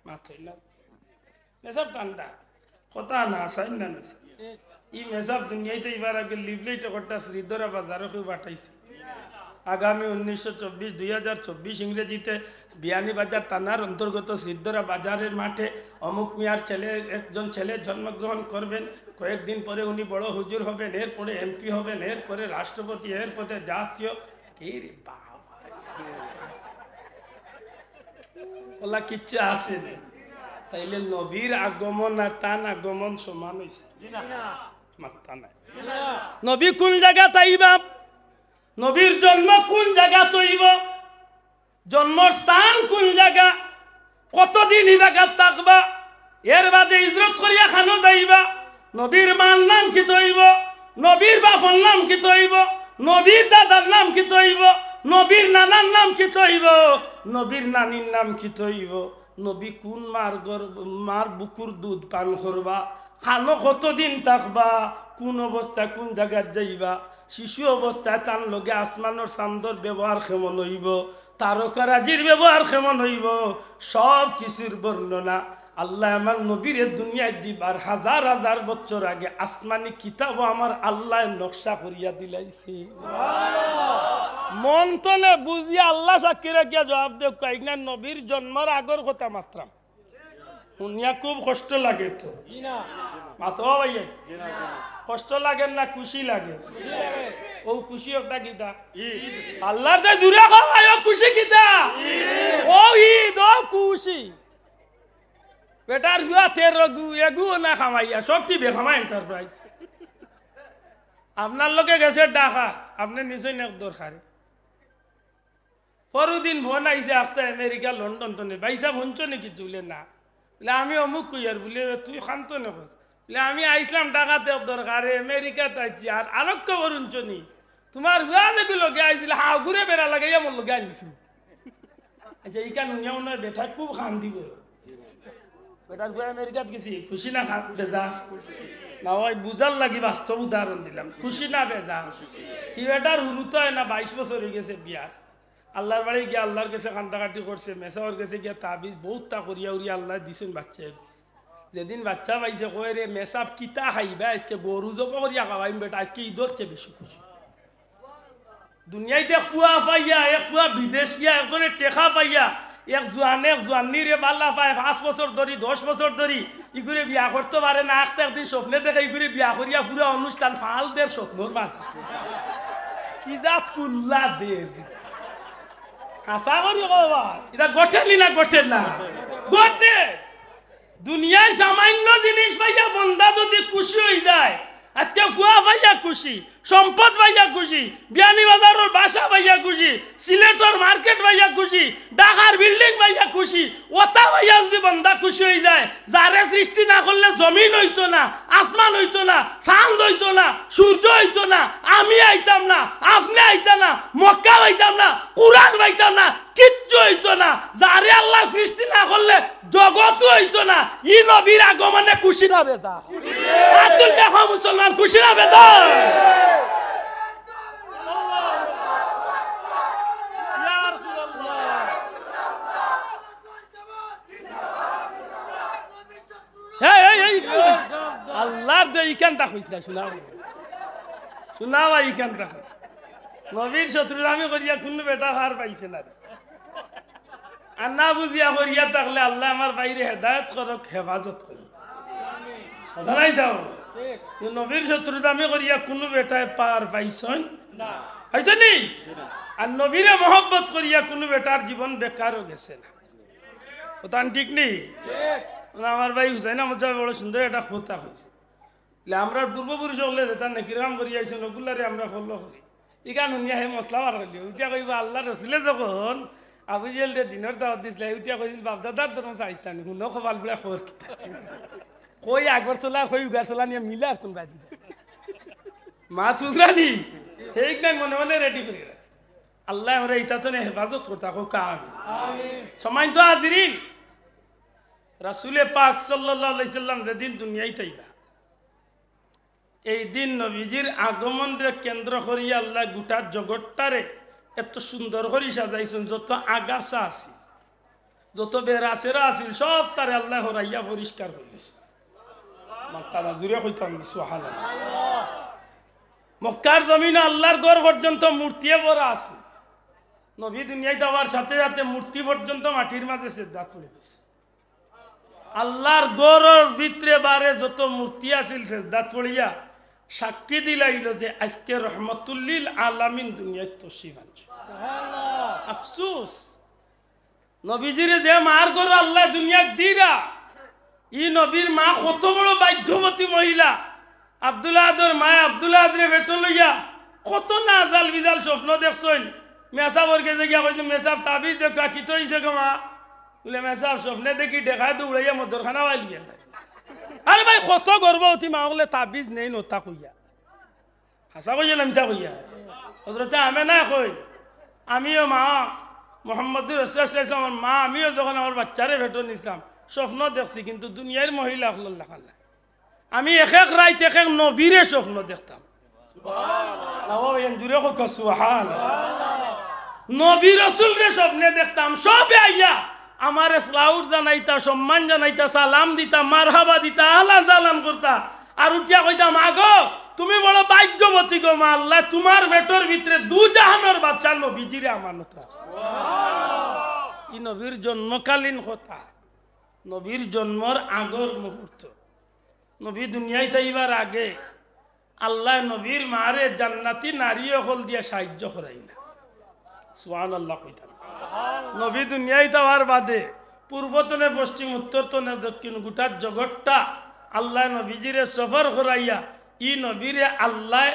Speaker 1: মাথায় না মেসাব ঠান্ডা কথা না চাই না ই মেসাব দুনিয়াতে এবার আগে লিফলেট একটা শ্রীধরা বাজারও কেউ পাঠাইছে। আগামী 1924 ইংরেজিতে বিয়ানীবাজার থানার অন্তর্গত শ্রীধরা বাজারের মাঠে অমুক মিয়ার একজন ছেলে জন্মগ্রহণ করবেন, কয়েকদিন পরে উনি বড় হুজুর হবেন, এরপরে এমপি হবেন, এরপরে রাষ্ট্রপতি, এরপরে জাতীয় কি রে বাবা ওলা কিচ্ছু আছে না। তাইলে নবীর আগমন আর তান আগমন সমান হইছে? মাত্রা নাই। নবী কোন জায়গা তাইবা, নবীর জন্ম কোন জায়গা তৈব, জন্মস্থান কোন জায়গা, কতদিন এই জায়গা থাকবা, এর বাদে ইজরত করিয়া খানো যাইবা, নবীর মার নাম কি তৈব, নবীর বাপর নাম কি তৈব, নবীর দাদার নাম কি তৈব, নবীর নানার নাম কি তৈব, নবীর নানির নাম কি তৈব, নবী কোন মার বুকুর দুধ পান করবা, খানো কতদিন থাকবা, কোন অবস্থায় কোন জায়গায় যাইবা, শিশু অবস্থায় তার লগে আসমানোর চান্দর ব্যবহার কেমন হইব, তারকারাজির ব্যবহার কেমন হইব, সব কিছুর বর্ণনা আল্লাহ আমার নবীরে দুনিয়ায় দিবার হাজার হাজার বছর আগে আসমানি কিতাব আমার আল্লাহ নকশা করিয়া দিলাইছে। মন তো না বুঝিয়া আল্লাহ সাক্ষী রাখিয়া জবাব দেব কয়েকনা নবীর জন্মের আগর কথা মাত্রাম শুনিয়া খুব কষ্ট লাগে। তো মাতো ভাইয়া কষ্ট লাগে না খুশি লাগে? ও খুশি একটা গীতা আল্লাহর দে দূরে খাওয়াই খুশি গীতা ও ঈদ ও খুশি বেটার বিয়া তের রগু এগু না খামাইয়া সব টিভি খামা এন্টারপ্রাইজ আপনার লোকে গেছে ডাকা আপনি নিশ্চয় নেক দরকারে পরদিন ফোন আইসে একটা আমেরিকা লন্ডন তো নেই ভাইসা শুনছো নাকি তুলে না বলে আমি অমুক কইয়ার বলে তুই শান্ত নেখ বলে আমি আইসলাম ডাকাতে দরকারে আমেরিকাতে আইছি আর আরক্ষ করুনছো নি তোমার বিয়া দেখি লগে আইছিল হা ঘুরে বেড়া লাগে আমার লগে আনিছিল। আচ্ছা এইখান উনিয়াও নয় বেটা খুব খান দিব বেটার বিয়া আমেরিকাত গেছি খুশি না খান বেজা না ওই বুঝার লাগি বাস্তব উদাহরণ দিলাম খুশি না বেজা ই বেটার হুরুত হয় না 22 বছর হয়ে গেছে বিয়ার আল্লাহর বাড়ি গিয়ে আল্লাহর কাছে কান্দাকাটি করছে মেসাওয়ার কাছে গিয়ে তাবিজ বহুত তা করিয়া উড়িয়া আল্লাহ দিছেন বাচ্চা যেদিন বাচ্চা পাইছে কয়ে রে মেসাব কিতা খাইবা আজকে গরু জব করিয়া খাওয়াইম বেটা আজকে ঈদর চেয়ে বেশি খুশি দুনিয়াইতে খুয়া পাইয়া এক খুয়া বিদেশ গিয়া একজনে টেকা পাইয়া এক জোয়ানিরে বাল্লা পায় 5 বছর ধরি 10 বছর ধরি ইগুরে বিয়া করতে পারে না একটা একদিন স্বপ্নে দেখে ইগুরে বিয়া করিয়া পুরো অনুষ্ঠান ফাল দের স্বপ্নর মাঝে কি জাত কুল্লা দের আশা করি বাবা এটা গঠেলি না গঠে না গঠে দুনিয়ায় সামান্য জিনিস পাইয়া বন্দা যদি খুশি হয়ে যায় আজকে ফুয়া ভাইয়া খুশি সম্পদ ভাইয়া খুশি বিয়ানীবাজারের বাসা ভাইয়া খুশি সিলেটর মার্কেট ভাইয়া খুশি ঢাকার বিল্ডিং ভাইয়া খুশি ওটা ভাইয়া যদি বন্দা খুশি হয়ে যায় যারে সৃষ্টি না করলে জমিন হইতো না আসমান হইতো না চাঁদ হইতো না সূর্য হইতো না আমি আইতাম না আপনি আইতাম না মক্কা হইতাম না কুরআন হইতাম না কিচ্ছু হইতো না যারে আল্লাহ সৃষ্টি না করলে জগৎ হইতো না ই নবীর আগমনে খুশি না বেদা আতুল দেখো মুসলমান খুশি না বেদা আল্লাহ এইখানটা হইতা শোনা শোনা ভাই এখান থেকে নবীর শত্রু আমি করিয়া কোনো বেটা হার পাইছে না আর না বুঝিয়া করিয়া থাকলে আল্লাহ আমার বাইরে হেদায়ত করক হেফাজত করুক জানাই যাও নবীর শত্রু আমি করিয়া কোনো বেটায় পার পাইছন না পাইছ নি আর নবীরে মহব্বত করিয়া কোনো বেটার জীবন বেকারও গেছে না কথা ঠিক নেই আমার ভাই হুসাইন আহমদ সাহেব বড় সুন্দর একটা কথা হয়েছে আমরা পূর্বপুরুষ হলে যেটা নেকিরাম করি আইসেন ওগুলারে আমরা ফলো করি ইকান শুনিয়া সেই মশলা মার করলি উঠিয়া কইবা আল্লাহ রসুলে যখন আবু জেল দিনের দাওয়াত দিছিলে উঠিয়া কইছিল বাপদাদার ধরুন চাইতানি শুনো খবাল বলে খবর কই আগর চলা কই উগার চলা নিয়ে মিলা তুমি বাজি মা চুজরানি সেই নাই মনে মনে রেডি করে রাখছে আল্লাহ আমরা ইটা তো হেফাজত করতা হোক আমিন সময় তো হাজিরিন রাসূলে পাক সাল্লাল্লাহু আলাইহি সাল্লাম যেদিন দুনিয়ায় তাইবা এই দিন নবীজির আগমনরে কেন্দ্র করিয়া আল্লাহ গোটা জগৎটারে এত সুন্দর করে সাজাইছেন যত আগাছা আছে যত বেরাসেরা আছিল সব তারে আল্লাহ হরাইয়া পরিষ্কার করে দিছে মাতারা জুড়ে কইতাম সুবহানাল্লাহ মক্কার জমিনে আল্লাহর ঘর পর্যন্ত মূর্তি ভরা আছে নবী দুনিয়ায় যাওয়ার সাথে সাথে মূর্তি পর্যন্ত মাটির মাঝে সিজদা করে দিছে আল্লাহর ঘরের ভিতরে বারে যত মূর্তি আছিল সিজদা পড়িয়া সাক্ষী দিলাইল যে আজকে রহমতুল্লিল আলামিন দুনিয়ায় তশরিফ আনছে সুবহানাল্লাহ আফসোস নবীজিরে যে মার ঘর আল্লাহ দুনিয়া দিরা ই নবীর মা কত বড় বাধ্যবতী মহিলা আব্দুল্লাহ আদর মা আব্দুল্লাহ আদরে বেটো লইয়া কত না জাল বিজাল স্বপ্ন দেখছইন মেসাবর কে গিয়া কইছে মেসাব তাবিজ দেখা কি তো হইছে গো মা বলে মেসাব স্বপ্নে দেখি দেখায় দৌড়াইয়া মদরখানা বাইলিয়া আরে ভাই কত গর্ভবতী মা বলে তাবিজ নেই নতা কইয়া হাসা কইয়া মিছা কইয়া হযরতে আমেনা কই আমিও মা মুহাম্মদুর রাসূলুল্লাহ আমার মা আমিও যখন আমার বাচ্চারে ভেটো নিছিলাম স্বপ্ন দেখছি কিন্তু দুনিয়ার মহিলা হল না আমি এক এক রাইতে এক এক নবীরে স্বপ্ন দেখতাম নবী রাসূল রে স্বপ্নে দেখতাম সবে আইয়া আমার সালাউট জানাইতা সম্মান জানাইতা সালাম দিতা মারহাবা দিতা আহলান সালাম করতা আর উঠিয়া কইতাম আগো তুমি বড় ভাগ্যবতী গো মা আল্লাহ তোমার পেটের ভিতরে দু জাহানের বাচ্চা নবীজিরে আমানত রাখছে সুবহানাল্লাহ ই নবীর জন্মকালীন কথা নবীর জন্মর আগর মুহূর্ত নবী দুনিয়ায় তাইবার আগে আল্লাহ নবীর মারে জান্নাতি নারী হল দিয়া সাহায্য করাই না সুবহানাল্লাহ কইতাম নবী দুনিয়ায় যাওয়ার বাদে পূর্বতনে পশ্চিম উত্তরতনে দক্ষিণ গোটা জগৎটা আল্লাহ নবীজিরে সফর করাইয়া ই নবীরে আল্লাহ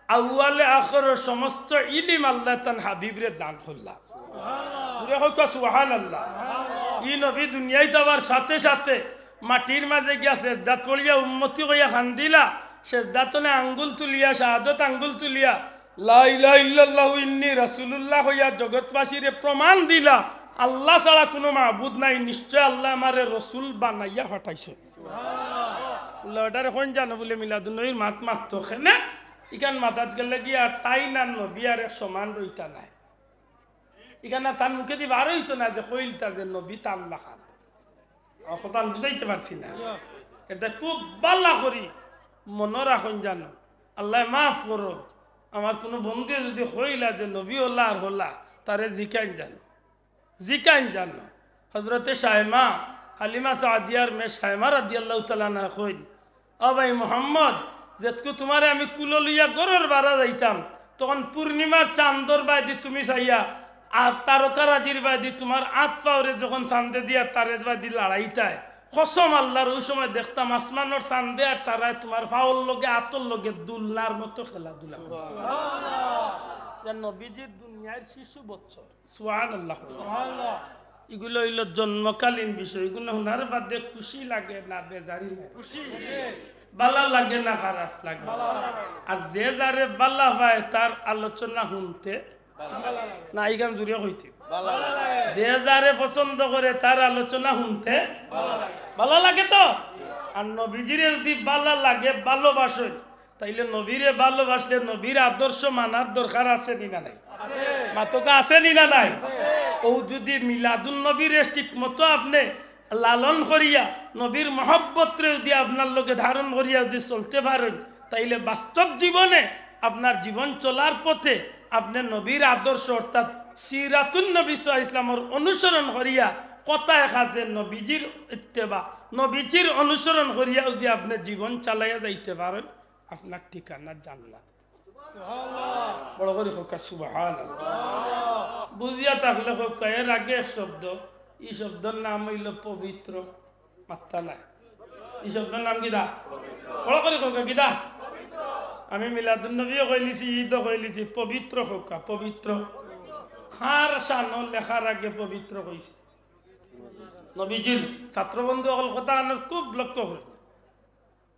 Speaker 1: আউয়ালে আখরের সমস্ত ইলিম আল্লাহ তান হাবিবরে দান করলা সুবহানাল্লাহ ই নবী দুনিয়ায় যাওয়ার সাথে সাথে মাটির মাঝে গিয়া সেজদা পড়িয়া উম্মতি হইয়া খান্দিলা সেজদাতনে আঙ্গুল তুলিয়া শাহাদত আঙ্গুল তুলিয়া লা ইলাহা ইল্লাল্লাহু ইন্নী রাসূলুল্লাহ হইয়া জগৎবাসীরে প্রমাণ দিলা আল্লাহ ছাড়া কোনো মাবুদ নাই নিশ্চয় আল্লাহ আমারে রসুল বানাইয়া পাঠাইছে সুবহানাল্লাহ লটার কোন জানো বলে মিলাদুন নবীর মাত মাত্র খেনে ইকান মাথাত গেলে কি আর তাই না নবী আর এক সমান রইতা নাই ইকান আর তার মুখে দি বার হইতো না যে কইলতা যে নবী তান না খান কথা বুঝাইতে পারছি না এটা খুব বাল্লা করি মনে রাখুন জানো আল্লাহ মাফ করো আমার কোনো বন্ধু যদি হইলা যে নবী হল্লা আর হল্লা তারে জিকাইন জানো হজরতে শাহেমা হালিমা সাদিয়ার মে শাহেমা রাদিয়াল্লাহু তাআলা না কইল ও ভাই মোহাম্মদ যেতকু তোমারে আমি কুলো লইয়া গরর বাড়া যাইতাম তখন পূর্ণিমার চাঁদর বাইদি তুমি চাইয়া আর তারকারাজির বাইদি তোমার আত পাওরে যখন চান্দে দিয়া তারে বাইদি লড়াইতায় কসম আল্লাহর ওই সময় দেখতাম আসমানোর চান্দে আর তারায় তোমার ফাউল লগে আতর লগে দুলনার মতো খেলাধুলা নবীজির দুনিয়ার শিশু বছর সুবহানাল্লাহ সুবহানাল্লাহ এগুলো হইল জন্মকালীন বিষয় এগুলো শোনার বাদে খুশি লাগে না বেজারি খুশি বালা লাগে না খারাপ লাগে আর যে যারে বালা পায় তার আলোচনা শুনতে না এই গান জুড়ে হইতে যে যারে পছন্দ করে তার আলোচনা শুনতে ভালো লাগে তো আর নবীজিরে যদি ভালো লাগে ভালোবাসে তাইলে নবীরে ভালোবাসলে নবীর আদর্শ মানার দরকার আছে নি না নাই মাতকা আছে নি না নাই ও যদি মিলাদুন নবীর ঠিক মতো আপনি লালন করিয়া নবীর মহব্বতরে যদি আপনার লোকে ধারণ করিয়া যদি চলতে পারেন তাইলে বাস্তব জীবনে আপনার জীবন চলার পথে আপনি নবীর আদর্শ অর্থাৎ সিরাতুন নবী সাল্লাল্লাহু আলাইহি ওয়াসাল্লামের অনুসরণ করিয়া কথায় কাজে নবীজির ইত্তেবা নবীজির অনুসরণ করিয়া যদি আপনি জীবন চালাইয়া যাইতে পারেন আপনার ঠিকানা জান্নাত। বড় করে হোক সুবহানাল্লাহ। বুঝিয়া থাকলে হোক এর আগে এক শব্দ, এই শব্দের নাম হইল পবিত্র। মাত্তা নাই, এই শব্দের নাম কিদা? বড় করে হোক কিদা? আমি মিলাদুন নবীও কইলিছি, ঈদও কইলিছি, পবিত্র হোক। পবিত্র খার শান লেখার আগে পবিত্র কইছে। নবীজির ছাত্রবন্ধু সকল কথা খুব লক্ষ্য করে,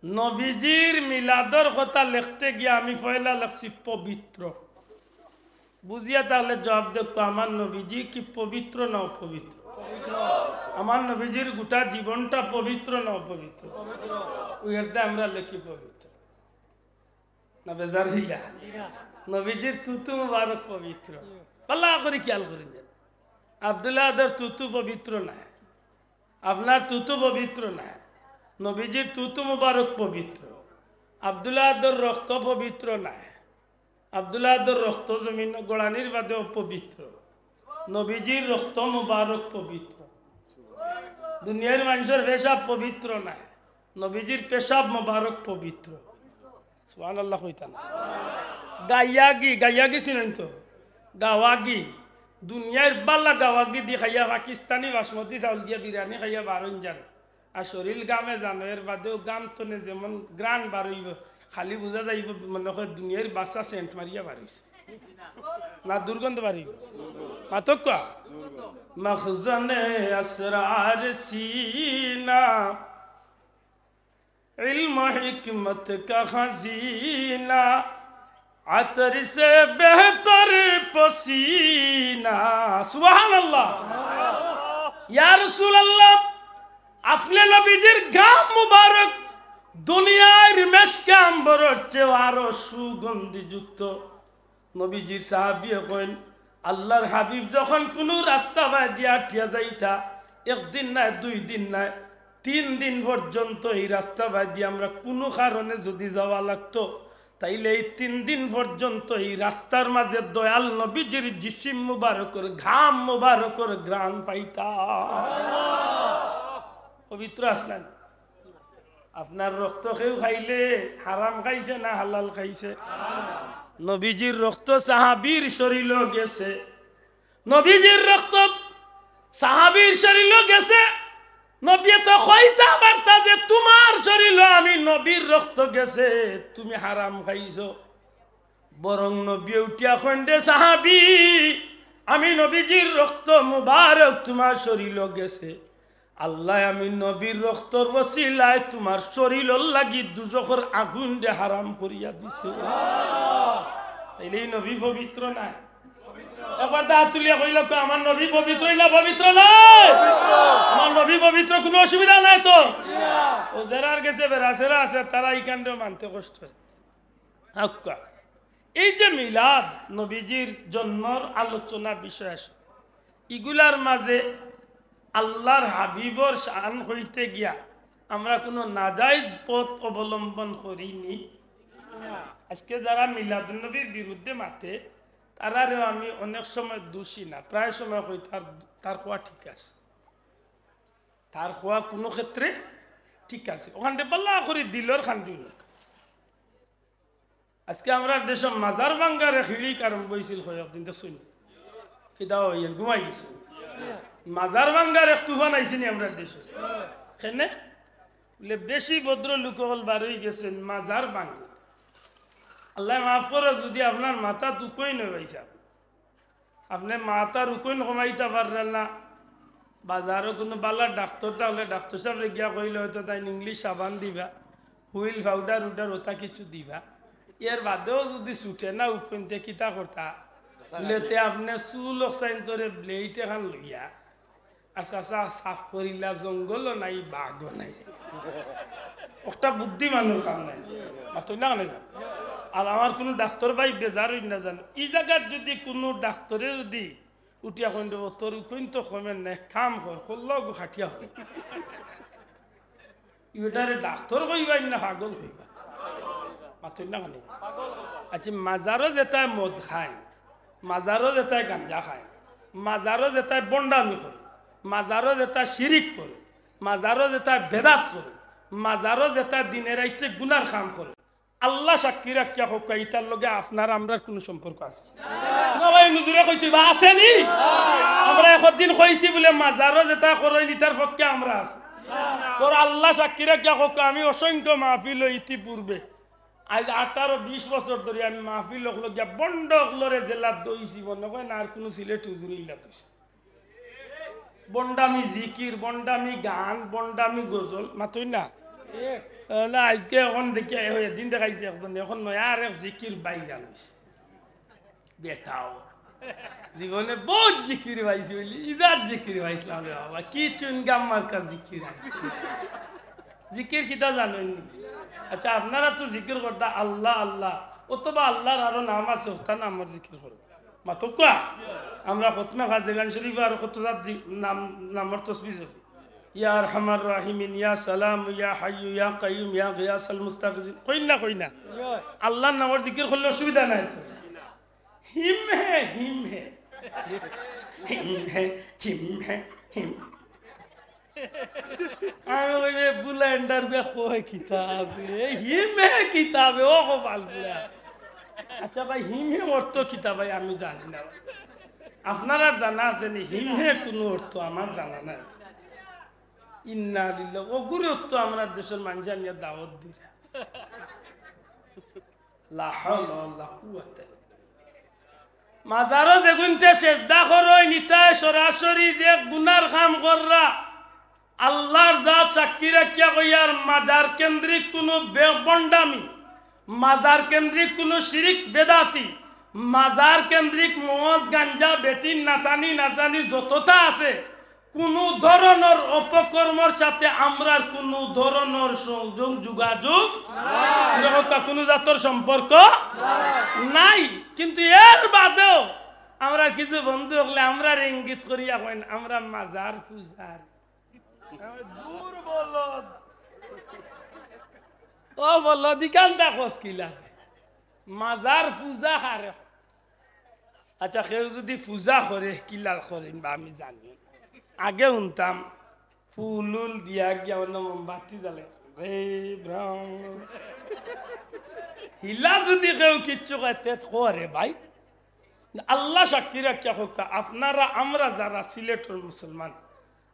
Speaker 1: নবীজির মিলাদর কথা লিখতে গিয়ে আমি পয়লা লিখছি পবিত্র। বুঝিয়া তাহলে জবাব দেখো, আমার নবীজি কি পবিত্র না অপবিত্র? আমার নবীজির গোটা জীবনটা পবিত্র না অপবিত্র? ওইটা আমরা লিখি পবিত্র না বেজার হইয়া? নবীজির তুতু মুবারক পবিত্র। পাল্লা করে খেয়াল করে দেন, আব্দুল্লাহর তুতু পবিত্র না, আপনার তুতু পবিত্র না, নবীজির তুতু মুবারক পবিত্র। আব্দুল্লাহর রক্ত পবিত্র না, আব্দুল্লাহর রক্ত জমিন গোড়ানির বাদে অপবিত্র। নবীজির রক্ত মুবারক পবিত্র। দুনিয়ার মানুষের পেশাব পবিত্র না, নবীজির পেশাব মুবারক পবিত্র। সুবহানাল্লাহ কইতাম। গাইয়াগি চিনেন তো? গাওয়াগি দুনিয়ার বাল্লা গাওয়াগি দি খাইয়া পাকিস্তানি বাসমতি চাউল দিয়া বিরিয়ানি খাইয়া বারণ যান, আর শরীর গামে জানো, এর বাদেও গাম তনে যেমন গ্রান বাড়ইব, খালি বোঝা যাইব মনে হয় দুনিয়ার বাচ্চা সেন্ট মারিয়া বাড়িছে না, দুর্গন্ধ বাড়িব। মাতক মখজনে আসরার সিনা ইলম হিকমত কা খাজিনা আতর সে বেহতর পসিনা। সুবহানাল্লাহ। ইয়া রাসূলুল্লাহ, আপনি নবীজির গাম মুবারক দুনিয়ার মেশকে আম্বরের চেয়ে আরো সুগন্ধিযুক্ত। নবীজির সাহাবী কইন, আল্লাহর হাবিব যখন কোনো রাস্তা বাই দিয়া ঠিয়া যাইতা, একদিন নাই, 2 দিন নাই, 3 দিন পর্যন্ত এই রাস্তা বাই দিয়ে আমরা কোনো কারণে যদি যাওয়া লাগতো, তাইলে এই 3 দিন পর্যন্ত এই রাস্তার মাঝে দয়াল নবীজির জিসিম মুবারকের ঘাম মুবারকের গ্রাণ পাইতা। পবিত্র আসলেন। আপনার রক্ত কেউ খাইলে হারাম খাইছে না হালাল খাইছে? নবীজির রক্ত সাহাবীর শরীরে গেছে, নবীজির রক্ত সাহাবীর শরীরে গেছে। নবী তো কইতা পারতা যে তোমার শরীরে আমি নবীর রক্ত গেছে, তুমি হারাম খাইছো। বরং নবী উঠিয়া কইন্ডে, সাহাবী আমি নবীজির রক্ত মুবারক তোমার শরীরে গেছে, আল্লাহ আমি নবীর রক্তর ওসিলায় তোমার শরীর লাগি দুজখের আগুন দে হারাম করিয়া দিছে। তাইলে নবী পবিত্র না? একবার তা তুলিয়া কইল, আমার নবী পবিত্র না পবিত্র নয়? আমার নবী পবিত্র, কোনো অসুবিধা নাই তো? ও যারার গেছে বেরাসেরা আছে তারা এই কাণ্ডে মানতে কষ্ট হয়। এই যে মিলাদ নবীজির জন্মর আলোচনা বিষয় আছে, এগুলার মাঝে আল্লাহর হাবিবর শান হইতে গিয়া আমরা কোনো নাজাইজ পথ অবলম্বন করিনি। আজকে যারা মিলাদুন নবীর বিরুদ্ধে মাতে, তারারেও আমি অনেক সময় দোষী না, প্রায় সময় কই তার কোয়া ঠিক আছে, তার কোয়া কোনো ক্ষেত্রে ঠিক আছে, ওখানটা পাল্লা করে দিলর খান্দি। আজকে আমরা দেশ মাজার ভাঙ্গারে খিড়ি কারণ বইছিল কয়েকদিন, দেখছুন কিতাও ঘুমাই গেছে। মাজার ভাঙ্গার এক তুফান আইসিনি আমরা দেশে, কেনে বলে বেশি ভদ্র লোক হল বার হয়ে গেছেন মাজার ভাঙ্গি। আল্লাহ মাফ করক, যদি আপনার মাথা দুকই নয় পাইছে, আপনি মাথার উকইন কমাইতে পারলেন না, বাজারও কোনো বালা ডাক্তারটা হলে ডাক্তার সাহেব গিয়া কইলে হয়তো তাই ইংলিশ সাবান দিবা, হুইল পাউডার উডার ওটা কিছু দিবা, এর বাদেও যদি ছুটে না উকইনতে কিতা করতা লেতে আপনি চুল চাইন তোরে ব্লেড এখন লইয়া আচ্ছা আচ্ছা সাফ করিলা, জঙ্গলও নাই বাঘও নাই, একটা বুদ্ধি মানুষ কাম নাই, মাত্র না কেন? আর আমার কোনো ডাক্তার ভাই বেজার না জানো, এই জায়গার যদি কোনো ডাক্তারে যদি উঠিয়া কইন দেব তোর উকইন তো কমেন না, কাম কর করলেও খাটিয়া হয়, এটারে ডাক্তার কইবাই না পাগল কইবা? মাতুই না খানি আচ্ছা মাজারও যেটায় মদ খায়, মাজারও যেটায় গাঞ্জা খায়, মাজারও যেটায় বন্ডামি করে, মাজারও যেটায় শিরিক করে, মাজারও যেটায় বেদাত করে, মাজারও যেটায় দিনের রাইতে গুনার কাম করে, আল্লাহ সাক্ষী রাখিয়া হোক ইতার লগে আপনার আমরার কোনো সম্পর্ক আছে? সবাই নুজুরে কইতে বা আসেনি? আমরা একদিন কইছি বলে মাজারও যেটা করে ইতার পক্ষে আমরা আছি। তোর আল্লাহ সাক্ষী রাখিয়া হোক আমি অসংখ্য মাহফিল ইতিপূর্বে আজ 18-20 বছর ধরে আমি মাহফিল লগিয়া বন্ড হলরে জেলা দইছি মনে হয় না আর কোনো সিলেট হুজুরি ইলা দইছি। বন্ডামি জিকির, বন্ডামি গান, বন্ডামি গজল মাতই না না আজকে এখন দেখি দিন দেখাইছে একজন এখন নয় আর এক জিকির বাইরা লইছে বেটাও জীবনে বহুত জিকির পাইছি বলি ইজার জিকির পাইছিলাম রে বাবা কি চুনগাম মার্কা জিকির জিকির কিটা জানেন? আচ্ছা আপনারা তো জিকির করতা আল্লাহ আল্লাহ, অথবা আল্লাহর আরো নাম আছে ওটা না আমার জিকির করো মাতো কোয়া আমরা খতমে খাজে গান শরীফ আর কত নাম নামের তসবিহ জপি ইয়া আরহামার রাহিমিন, ইয়া সালাম, ইয়া হাইয়ু, ইয়া কাইয়ুম, ইয়া গিয়াসাল মুস্তাগিসিন কই না আল্লাহর নামের জিকির করলে অসুবিধা নাই তো। হিম হে হিম হে হিম হে হিম হে হিম আমি ওই বুলেন্ডার বে কই কিতাবে হিম হে কিতাবে ও কপাল বুলা। আচ্ছা ভাই হিম হে অর্থ কিতাব ভাই আমি জানি না, আপনারা জানা আছে নি? হিম হে কোনো অর্থ আমার জানা নাই। ইন্না লিল্লাহ ও গুরু অর্থ আমরা দেশের মানুষ নিয়ে দাওয়াত দিই লা হাওলা ওয়ালা কুওয়াতা। মাজারও যেগুনতে সেজদা করই নিতায় সরাসরি যে গুনার কাম কররা আল্লাহর জাত সাক্ষী রাখিয়া কইয়ার মাজার কেন্দ্রিক কোনো বন্ডামি, মাজার কেন্দ্রিক কোনো শিরিক বেদাতি, মাজার কেন্দ্রিক মদ গাঞ্জা বেটিন নাচানি যতটা আছে কোন ধরনের অপকর্মর সাথে আমরা কোন ধরনের সংযোগ যোগাযোগ কোনো জাতর সম্পর্ক নাই। কিন্তু এর বাদেও আমরা কিছু বন্ধু হলে আমরা ইঙ্গিত করিয়া কইন আমরা মাজার পূজার দূর বলদ ও বলল দিকান্তা খোঁজ কি লাগে মাজার পূজা হারে। আচ্ছা কেউ যদি পূজা করে কিলাল করেন বা আমি জানি আগে শুনতাম ফুল দিয়া গিয়া মোমবাতি জ্বালে রে হিলা যদি কেউ কিচ্ছু করে ভাই আল্লাহ সাক্ষী রাখিয়া হোক আপনারা আমরা যারা সিলেটের মুসলমান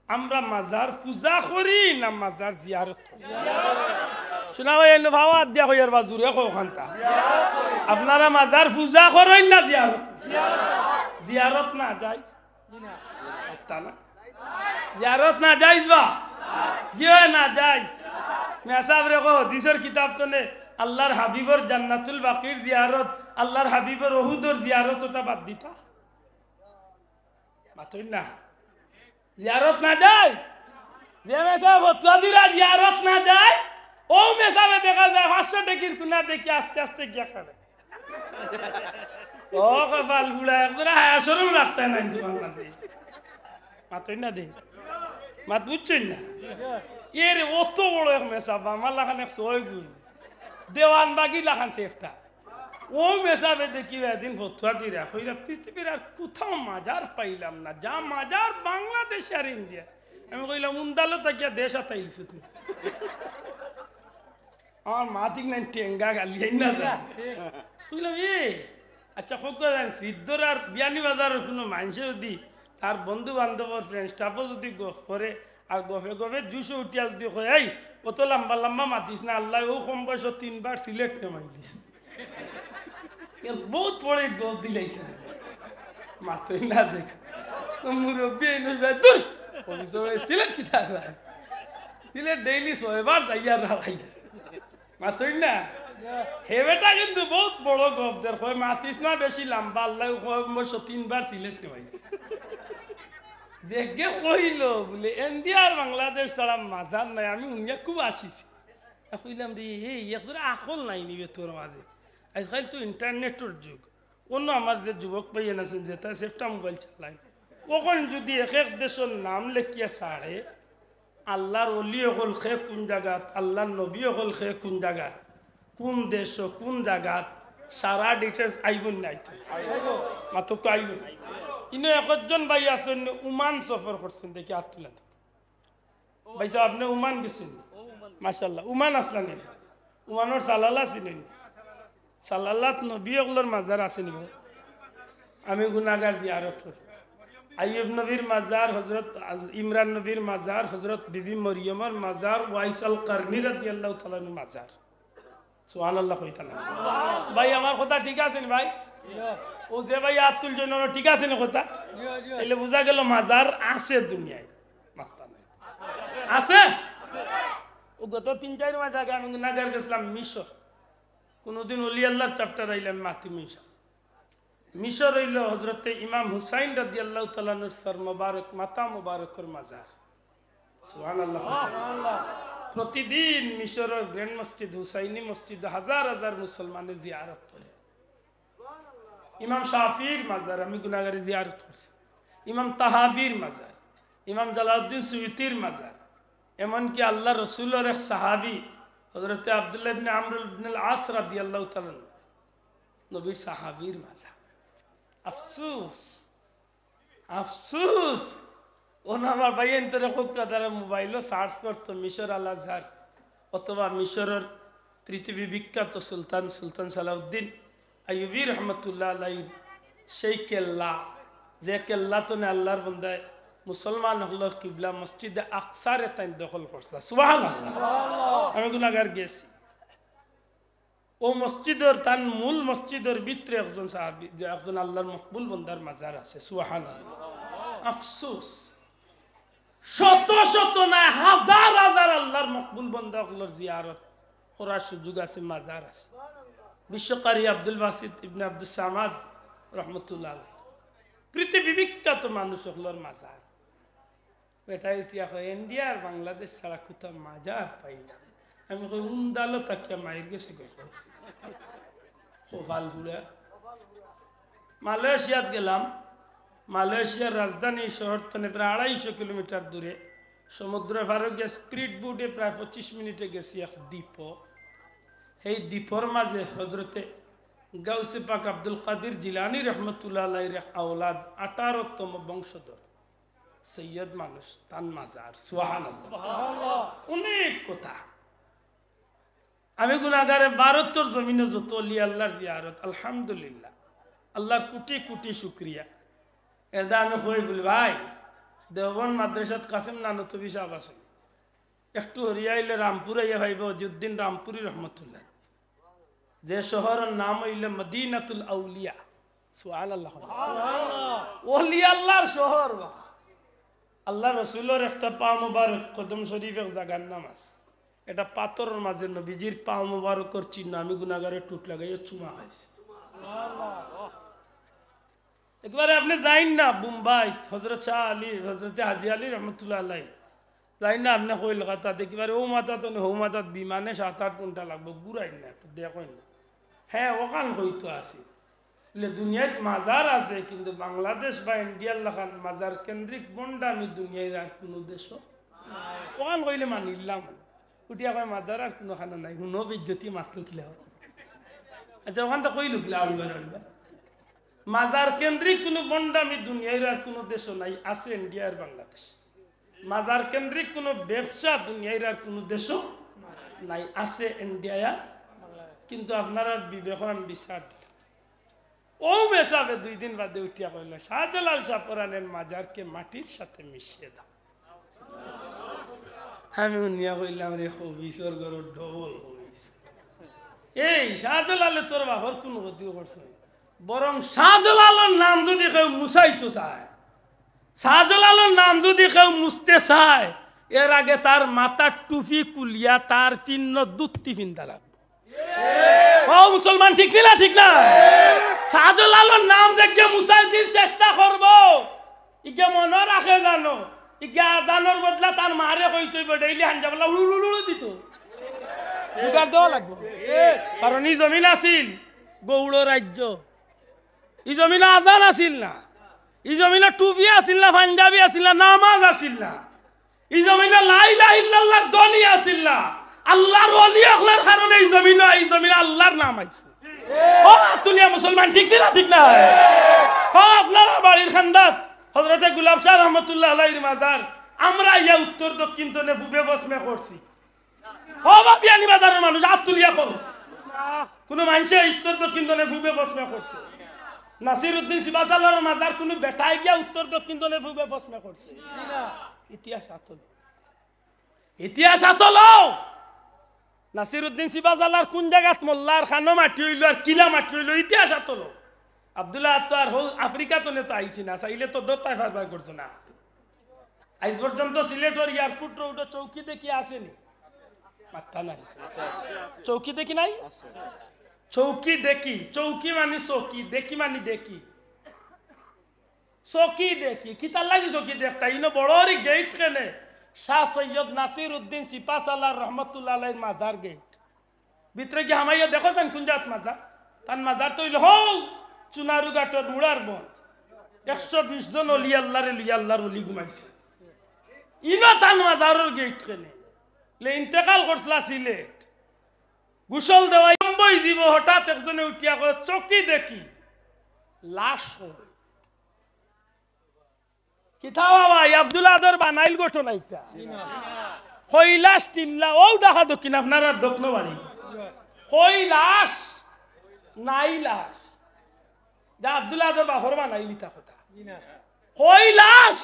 Speaker 1: আমরা মাজার পূজা করি না মাজার জিয়ারত শোনা ভাই ভাবা দিয়া কইয়ার বা জুড়ে কোখানটা আপনারা মাজার পূজা করেন না জিয়ারত? জিয়ারত না যাই না জিয়ারত না যাইজ বা জিও না যাইজ মেসাব রে কো দিসর কিতাব তো নে আল্লাহর হাবিবর জান্নাতুল বাকির জিয়ারত আল্লাহর হাবিবর ওহুদর জিয়ারত ওটা বাদ দিতা মাতই না জিয়ারত না যায় যে মেসাব তোদিরা জিয়ারত না যায় ও মেসাবে দেখা যায় 500 টাকির কুনা দেখি আস্তে আস্তে গিয়া করে ও কপাল বুড়া একজোড়া হায়া শরম রাখতে নাই তোমার কাছে মাতই না দে মাত বুঝছেন না এর অত বড় এক মেসাব আমার লাখান 100 গুণ দেওয়ান বাগি লাখান সেফটা ও মেসাবে দেখি একদিন ফতুয়া দিরা কইরা পৃথিবীর আর কোথাও মাজার পাইলাম না যা মাজার বাংলাদেশ আর ইন্ডিয়া। আমি কইলাম উন্দালো তাকিয়া দেশ আতাইলিস তুমি আমার মা ঠিক নাই টেঙ্গা গালিয়াই না যা কইলাম আচ্ছা কইলাম সিদ্ধর আর বিয়ানি বাজারের কোনো মানুষ যদি তার বন্ধু বান্ধবর ফ্রেন্ড স্টাফও যদি করে আর গফে গফে জুসে উঠিয়া যদি কয় এই কত লম্বা লম্বা মাতিস না আল্লাহ ও কম বয়স 3 বার সিলেক্ট নেমাইলিস বহুত পড়ে গোল দিলাইছে মাতই না দেখ মুরব্বী নইবা দূর সিলেট কি তার সিলেট ডেইলি 6 বার যাইয়া রাখাই মাতই না হে বেটা কিন্তু বহুত বড় গবদের কয় মাতিস না বেশি লম্বা আল্লাহ কয় বয়স 3 বার সিলেট নেমাইলিস দেখে কইল বলে ইন্ডিয়ার বাংলাদেশ ছাড়া মাজার নাই আমি উনিয়া খুব আসিছি কইলাম রে এই একজোড়া আকল নাই নিবে তোর মাঝে আজকাল তো ইন্টারনেটের যুগ অন্য আমার যে যুবক পাইয়েন আছেন যে তার সেফটা মোবাইল চালায় কখন যদি এক এক দেশের নাম লেখিয়া ছাড়ে আল্লাহর অলি হল খে কোন জায়গাত আল্লাহর নবী হল খে কোন জায়গাত কোন দেশ কোন জায়গা সারা ডিটেলস আইবন নাই তো মাত্র তো আইবন ইনে একজন ভাই আছেন উমান সফর করছেন দেখি হাত তুলে ভাই সাহেব আপনি উমান গেছেন মাশাআল্লাহ উমান আসলেন উমানোর সালাল্লাহ ছিলেন সালাল্লাহ নবী ওগুলোর মাজার আছে নি আমি গুনাহগার জিয়ারত করছি আইয়ুব নবীর মাজার হযরত ইমরান নবীর মাজার হযরত বিবি মরিয়মের মাজার ওয়াইসাল কারনী রাদিয়াল্লাহু তাআলা এর মাজার সুবহানাল্লাহ কইতানা ভাই আমার কথা ঠিক আছে নি ভাই ও যে ভাই আতুল জন্য ঠিক আছে না কথা তাহলে বোঝা গেল মাজার আছে দুনিয়ায় মাত্তা নাই আছে ও গত 3-4 মাস আগে আমি গুনাহগার গেছিলাম মিশর কোনদিন ওলি আল্লাহর চ্যাপ্টার আইলাম মাতি মিশর হইল হজরতে ইমাম হুসাইন রাদিয়াল্লাহু তাআলা এর সর মুবারক মাথা মুবারকের মাজার সুবহানাল্লাহ প্রতিদিন মিশরের গ্র্যান্ড মসজিদ হুসাইনি মসজিদ হাজার হাজার মুসলমানের জিয়ারত করে ইমাম শাফির মাজার আমি গুনাহগারে জিয়ারত করছি ইমাম তাহাবির মাজার ইমাম জালালউদ্দিন সুয়ুতির মাজার এমনকি আল্লাহ রসুলের এক সাহাবী হযরতে আব্দুল্লাহ ইবনে আমর ইবনে আল আস রাদিয়াল্লাহু তাআলা নবীর সাহাবীর মাজার আফসোস আফসোস ওনা আমার ভাই এন্তরে খুব তারা মোবাইলও সার্চ করতো মিশর আল আজহার অথবা মিশরের পৃথিবী বিখ্যাত সুলতান সালাউদ্দিন আইয়ুবী রহমতুল্লাহ আলাইহির সেই কেল্লা যে কেল্লা তো আল্লাহর বান্দায় মুসলমান হলোর কিবলা মসজিদে আকসারে তাই দখল করছে সুবহানাল্লাহ আমি গুনাহগার গেছি ও মসজিদের তার মূল মসজিদের ভিতরে একজন সাহাবী যে একজন আল্লাহর মকবুল বান্দার মাজার আছে সুবহানাল্লাহ আফসোস শত শত না হাজার হাজার আল্লাহর মকবুল বান্দা গুলোর জিয়ারত করার সুযোগ আছে মাজার আছে বিশ্বকারী আব্দুল বাসিত ইবনে আব্দুস সামাদ রহমতুল্লাহ আলাইহি পৃথিবী বিখ্যাত মানুষ গুলোর মাজার বেটা ইটিয়া হয় ইন্ডিয়া আর বাংলাদেশ ছাড়া কোথাও মাজার পাই না আমি কই উন্দালো তাকিয়া মায়ের গেছে কপালপুরা মালয়েশিয়াত গেলাম মালয়েশিয়ার রাজধানী শহর থেকে প্রায় 250 কিলোমিটার দূরে সমুদ্র পারে গিয়ে স্পিড বোটে প্রায় 25 মিনিটে গেছি এক দ্বীপ সেই দ্বীপর মাঝে হজরতে গাউসে পাক আব্দুল কাদির জিলানী রহমতুল্লাহ আলাইহির আওলাদ 18তম বংশধর সৈয়দ মানুষ তান মাজার সুবহানাল্লাহ অনেক কথা আমি গুনাহগারে ভারতের জমিনে যত ওলি আল্লাহর জিয়ারত আলহামদুলিল্লাহ আল্লাহর কোটি কোটি শুকরিয়া এরদা আমি কই বলি ভাই দেওবন্দ মাদ্রাসাত কাসিম নানতবি সাহেব আছেন একটু হরিয়াইলে রামপুর আইয়া ভাইব অজুদ্দিন রামপুরি রহমতুল্লাহ যে শহরের নাম হইল মদিনাতুল আউলিয়া সুবহানাল্লাহ ওলি আল্লাহর শহর আল্লাহ রসুলের একটা পা মুবারক কদম শরীফ এক জায়গার নাম আছে এটা পাথরের মাঝে নবীজির পা মুবারকের চিহ্ন আমি গুনাহগারে টুট লাগাইয়া চুমা খাইছি একবারে আপনি যাইন না মুম্বাই হযরত শাহ আলী হযরত হাজী আলী রহমতুল্লাহ আলাইহি যাইন না আপনি কইল কথা দেখিবারে ও মাথা তো হো মাথাত বিমানে 7-8 ঘন্টা লাগবে ঘুরাইন না একটু দেখেন না হ্যাঁ ওখান হইতো আছে বলে দুনিয়ায় মাজার আছে কিন্তু বাংলাদেশ বা ইন্ডিয়ার লাখান মাজার কেন্দ্রিক বন্ডা আমি দুনিয়ায় আর কোনো দেশ ওখান কইলে মানিলাম উঠিয়া কয় মাজার আর কোনোখানে নাই শুনো বিজ্যোতি মাত্র কিলা আচ্ছা ওখান তো কইল কিলা আলবার মাজার কেন্দ্রিক কোনো বন্ডা আমি দুনিয়ায় আর কোনো দেশ নাই আছে ইন্ডিয়া আর বাংলাদেশ মাজার কেন্দ্রিক কোনো ব্যবসা দুনিয়ায় আর কোনো দেশও নাই আছে ইন্ডিয়া কিন্তু আপনারা বিবেকন বিচার ও মেসাবে 2 দিন বাদে উঠিয়া কইল শাহজালাল সাপরানের মাজারকে মাটির সাথে মিশিয়ে দাও আমি নিয়া কইলাম রে হবিসর ঘর ডবল হবিস এই শাহজালালে তোর বাবার কোন ক্ষতি করছে বরং শাহজালালের নাম যদি কেউ মুছাইতো চায় শাহজালালের নাম যদি কেউ মুছতে চায় এর আগে তার মাথার টুপি কুলিয়া তার পিন্ন দুত্তি পিন্দা লাগবে ও মুসলমান ঠিক না ঠিক না শাহজালালের নাম দেখে মুছাইতির চেষ্টা করব ইকে মনে রাখে জানো ইকে আজানোর বদলা তার মারে কইতইব ডেইলি হানজাবলা উলুলুলু দিত জোগাড় দেওয়া লাগবে কারণ এই জমিন আছিল গৌড় রাজ্য এই জমিনে আজান আছিল না এই জমিনে টুপি আছিল না পাঞ্জাবি আছিল না নামাজ আছিল না এই জমিনে লা ইলাহা ইল্লাল্লাহর ধ্বনি আছিল না আল্লাহর ওলি হওয়ার কারণে এই জমিনে আল্লাহর নাম আইছে। ও তুলিয়া মুসলমান, ঠিক না ঠিক না? আপনারা বাড়ির খান্দাত হযরতে গুলাব শাহ রহমাতুল্লাহ আলাইহির মাজার আমরা ইয়া উত্তর দক্ষিণ তনে পূবে পশ্চিমে করছি। ও বাবিয়ানি বাজারের মানুষ হাত তুলিয়া করো, কোন মানুষে উত্তর দক্ষিণ তনে পূবে পশ্চিমে করছে? নাসিরউদ্দিন সিবাসালার মাজার কোন বেটায় গিয়া উত্তর দক্ষিণ তনে পূবে পশ্চিমে করছে? ইতিহাস আতল, ইতিহাস আতল। নাসিরউদ্দিন সিবাসালার কোন জায়গাত মোল্লার খানো মাটি হইল আর কিলা মাটি হইল, ইতিহাস আতল। আব্দুল্লাহ তো আর আফ্রিকা তনে তো আইছি না, চাইলে তো দোতায় ফারবার করছো না। আজ পর্যন্ত সিলেটের এয়ারপোর্ট রোড চৌকি দেখি আসেনি? মাথা নাই, চৌকি দেখি নাই? চৌকি দেখি, চৌকি মানে চৌকি, দেখি মানে দেখি, চৌকি দেখি কি তার লাগি চৌকি দেখতা? ইনো বড় গেট কেনে শাহ সৈয়দ নাসিরউদ্দিন সিপাহসালার রহমতুল্লাহ আলাইহির মাজার গেট। ভিতরে কি হামাইয়া দেখো যান কোন জাত মাজার? তার মাজার তো হইল হৌ চুনারু ঘাটর মুড়ার বন্ধ। 120 জন অলি আল্লাহরে লইয়া আল্লাহর অলি ঘুমাইছে। ইনো তান মাজারের গেট কেনে লে ইন্তেকাল করছলা সিলেট, গোসল দেওয়াই বই জীব, হঠাৎ একজনে উঠিয়া করে চৌকি দেখি লাশ কিথা বাবা আব্দুল আদর বানাইল ঘটনা এটা কৈলাস টিল্লা ও দেখা দক্ষিণ আপনার দক্ষিণ বাড়ি কৈলাস নাই লাশ যা আব্দুল আদর বাহর বানাইলি তা কথা কৈলাস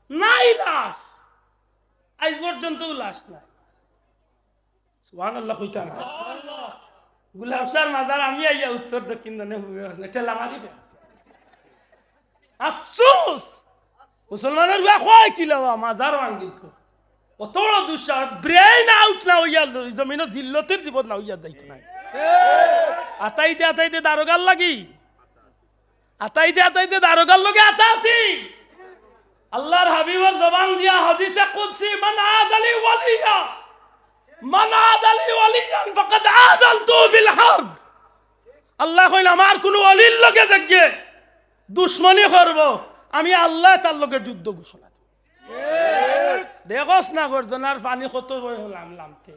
Speaker 1: নাই লাশ, আজ পর্যন্ত লাশ নাই। সুবহানাল্লাহ কইতা না? গুলাব শাহ মাজার আমি আইয়া উত্তর দক্ষিণ দনে ঠেলা মারিবে। আফসোস মুসলমানের কয় কি লাভ মাজার ভাঙ্গিল তো অত বড় দুঃসাহস, ব্রেইন আউট না হইয়া জমিন জিল্লতের জীবন না হইয়া যাইত নাই। আতাইতে আতাইতে দারোগার লাগি, আতাইতে আতাইতে দারোগার লগে আতাতি আল্লাহর হাবিবের জবান দিয়া হাদিসে কুদসি মান আদালি ওয়ালিয়া মান আদালি ওয়ালিয়ান ফাকাদ আদালতু বিল হারব। আল্লাহ কইল আমার কোন ওলির লগে দেখে দুশমনি করব, আমি আল্লাহ তার লগে যুদ্ধ ঘোষণা দেব। দেখস না গর্জনার পানি কত বই হলাম লামতে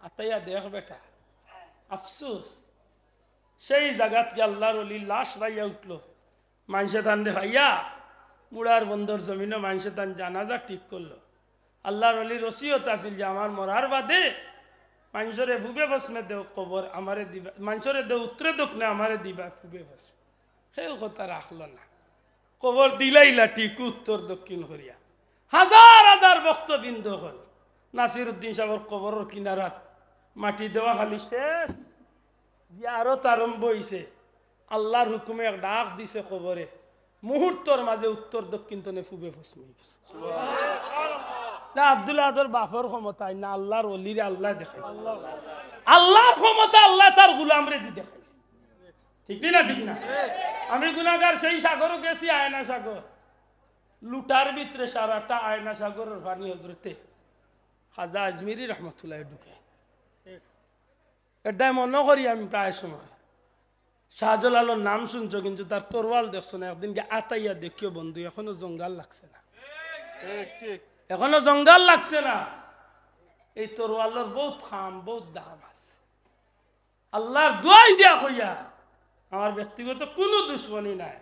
Speaker 1: আতাইয়া দেখ বেটা। আফসোস সেই জায়গাত কি আল্লাহর ওলি লাশ রাইয়া উঠল, মানুষে তান দে ভাইয়া মুড়ার বন্দর জমিনে মানুষে তান জানাজা ঠিক করলো। আল্লাহর ওলির ওসিয়ত আছিল যে আমার মরার বাদে মানুষরে ফুবে বসমে দেও কবর আমারে দিবা, মানুষরে দেও উত্তরে দক্ষিণে আমারে দিবা ফুবে বসমে। সেই কথা রাখলো না, কবর দিলাইলা ঠিক উত্তর দক্ষিণ করিয়া। হাজার হাজার বক্তবিন্দু হল। নাসিরউদ্দিন সাহেবের কবরের কিনারাত মাটি দেওয়া খালি শেষ, জিয়ারত আরম্ভ হইছে। আল্লাহর হুকুমে এক ডাক দিছে কবরে, মুহূর্তর মাঝে উত্তর দক্ষিণ তনে ফুবে পশ্চিমে। না আব্দুল্লাহ আদর বাপর ক্ষমতায় না আল্লাহর ওলিরে আল্লাহ দেখাইছে। আল্লাহর ক্ষমতা আল্লাহ তার গুলামরে দি দেখাইছে। ঠিক না ঠিক না? আমি গুনাহগার সেই সাগরও গেছি, আয়না সাগর, লুটার ভিতরে সারাটা আয়না সাগরের পানি হজরতে খাজা আজমিরি রহমতুল্লাহ ঢুকে। এটাই মনে করি আমি প্রায় সময় শাহজালালের নাম শুনছো কিন্তু তার তরওয়াল দেখছো না। একদিনকে আতাইয়া দেখিও বন্ধু এখনো জঙ্গাল লাগছে না, এখনো জঙ্গাল লাগছে না। এই তরওয়ালের বহুত খাম বহুত দাম আছে। আল্লাহর দোয়াই দিয়া কইয়া আমার ব্যক্তিগত কোনো দুশ্মনী নাই।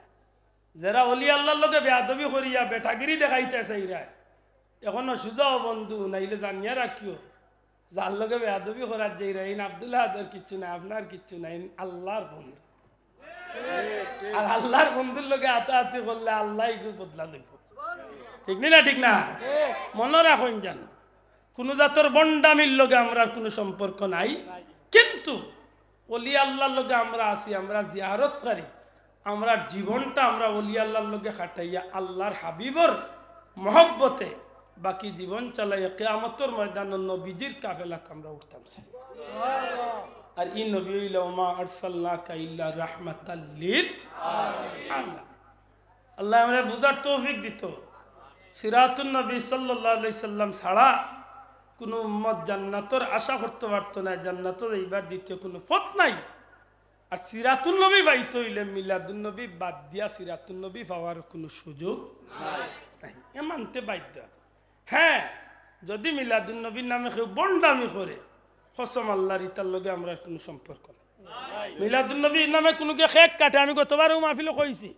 Speaker 1: যারা অলি আল্লাহর লগে বেয়াদবি করিয়া বেটাগিরি দেখাইতেছে ইরা এখনো সুজাও বন্ধু নাইলে জানিয়া রাখিও, যার লগে বেয়াদবি করার যে ইরা আব্দুল্লাহ আদর কিচ্ছু নাই, আপনার কিচ্ছু নাই, আল্লাহর বন্ধু। আর আল্লাহর বন্ধুর লগে আতাহাতি করলে আল্লাহ বদলা দেব। ঠিক না ঠিক না? মনে রাখুন জান কোন জাতর বন্ডামির লগে আমরা কোনো সম্পর্ক নাই, কিন্তু ওলি আল্লাহর লগে আমরা আছি, আমরা জিয়ারত করি, আমরা জীবনটা আমরা ওলি আল্লাহর লগে খাটাইয়া আল্লাহর হাবিবর মহব্বতে বাকি জীবন চালাইয়া কিয়ামতের ময়দানে নবীজির কাফেলাত আমরা উঠতাম। আর ই নবী হইল মা আরসালনাকা ইল্লা রাহমাতাল লিল আলামিন। আল্লাহ আমরা বুঝার তৌফিক দিত। সিরাতুন নবী সাল্লাল্লাহু আলাইহি সাল্লাম ছাড়া কোনো উম্মত জান্নাতের আশা করতে পারতো না, জান্নাতের এইবার দ্বিতীয় কোনো পথ নাই। আর সিরাতুন নবী পাইতে হইলে মিলাদুন নবী বাদ দিয়া সিরাতুন নবী পাওয়ার কোনো সুযোগ নাই, এ মানতে বাধ্য। হ্যাঁ যদি মিলাদুন নবীর নামে কেউ বন্ডামি করে কসম আল্লাহর ইতার লগে আমরা কোনো সম্পর্ক নাই। মিলাদুন নবীর নামে কোনো কে খেক কাটে, আমি গতবারও মাহফিলে কইছি,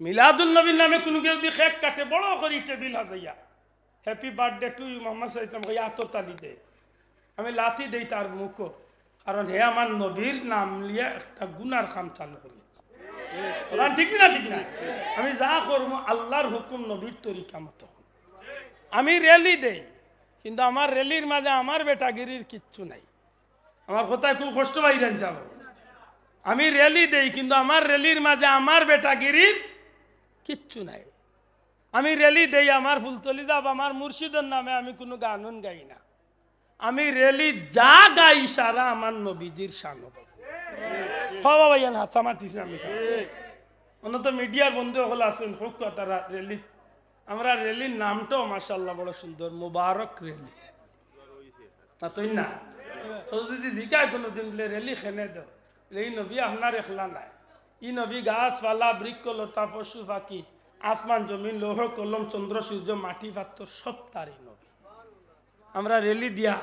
Speaker 1: মিলাদুন নবীর নামে কোনো কে যদি খেক কাটে বড় করি টেবিল হাজাইয়া happy birthday to you Muhammad সাল্লাল্লাহু আলাইহি ওয়াসাল্লাম আতর তালি দেয়, আমি লাথি দেই তার মুখো, কারণ হে আমার নবীর নাম লিয়া একটা গুনার কাম চালু করি। ঠিক না ঠিক না? আমি যা করবো আল্লাহর হুকুম নবীর তরিকা মতো। আমি র্যালি দেই কিন্তু আমার র্যালির মাঝে আমার বেটাগিরির কিচ্ছু নাই। আমার কথায় খুব কষ্ট পাইলেন যাব। আমি র্যালি দেই কিন্তু আমার র্যালির মাঝে আমার বেটাগিরির কিচ্ছু নাই। আমি র্যালি দেই আমার ফুলতলি যাব আমার মুর্শিদের নামে, আমি কোনো গানুন গাই না। আমি র্যালি যা গাই সারা আমার নবীজির শান। খাওয়া ভাইয়ান হাসা মাতিছে আমি অনত মিডিয়ার বন্ধু হল আসেন হোক তারা র্যালি। আমরা র্যালির নামটাও মাশাআল্লাহ বড় সুন্দর, মুবারক র্যালি না তুই না? তো যদি জিজ্ঞাসা কোনোদিন বলে র্যালি খেনে দাও, এই নবী আপনার এখলা নাই। ই নবী গাছপালা বৃক্ষ লতা পশু পাখি আসমান জমিন লৌহ কলম চন্দ্র সূর্য মাটি পাত্র সব তারই নবী। আমরা র্যালি দিয়া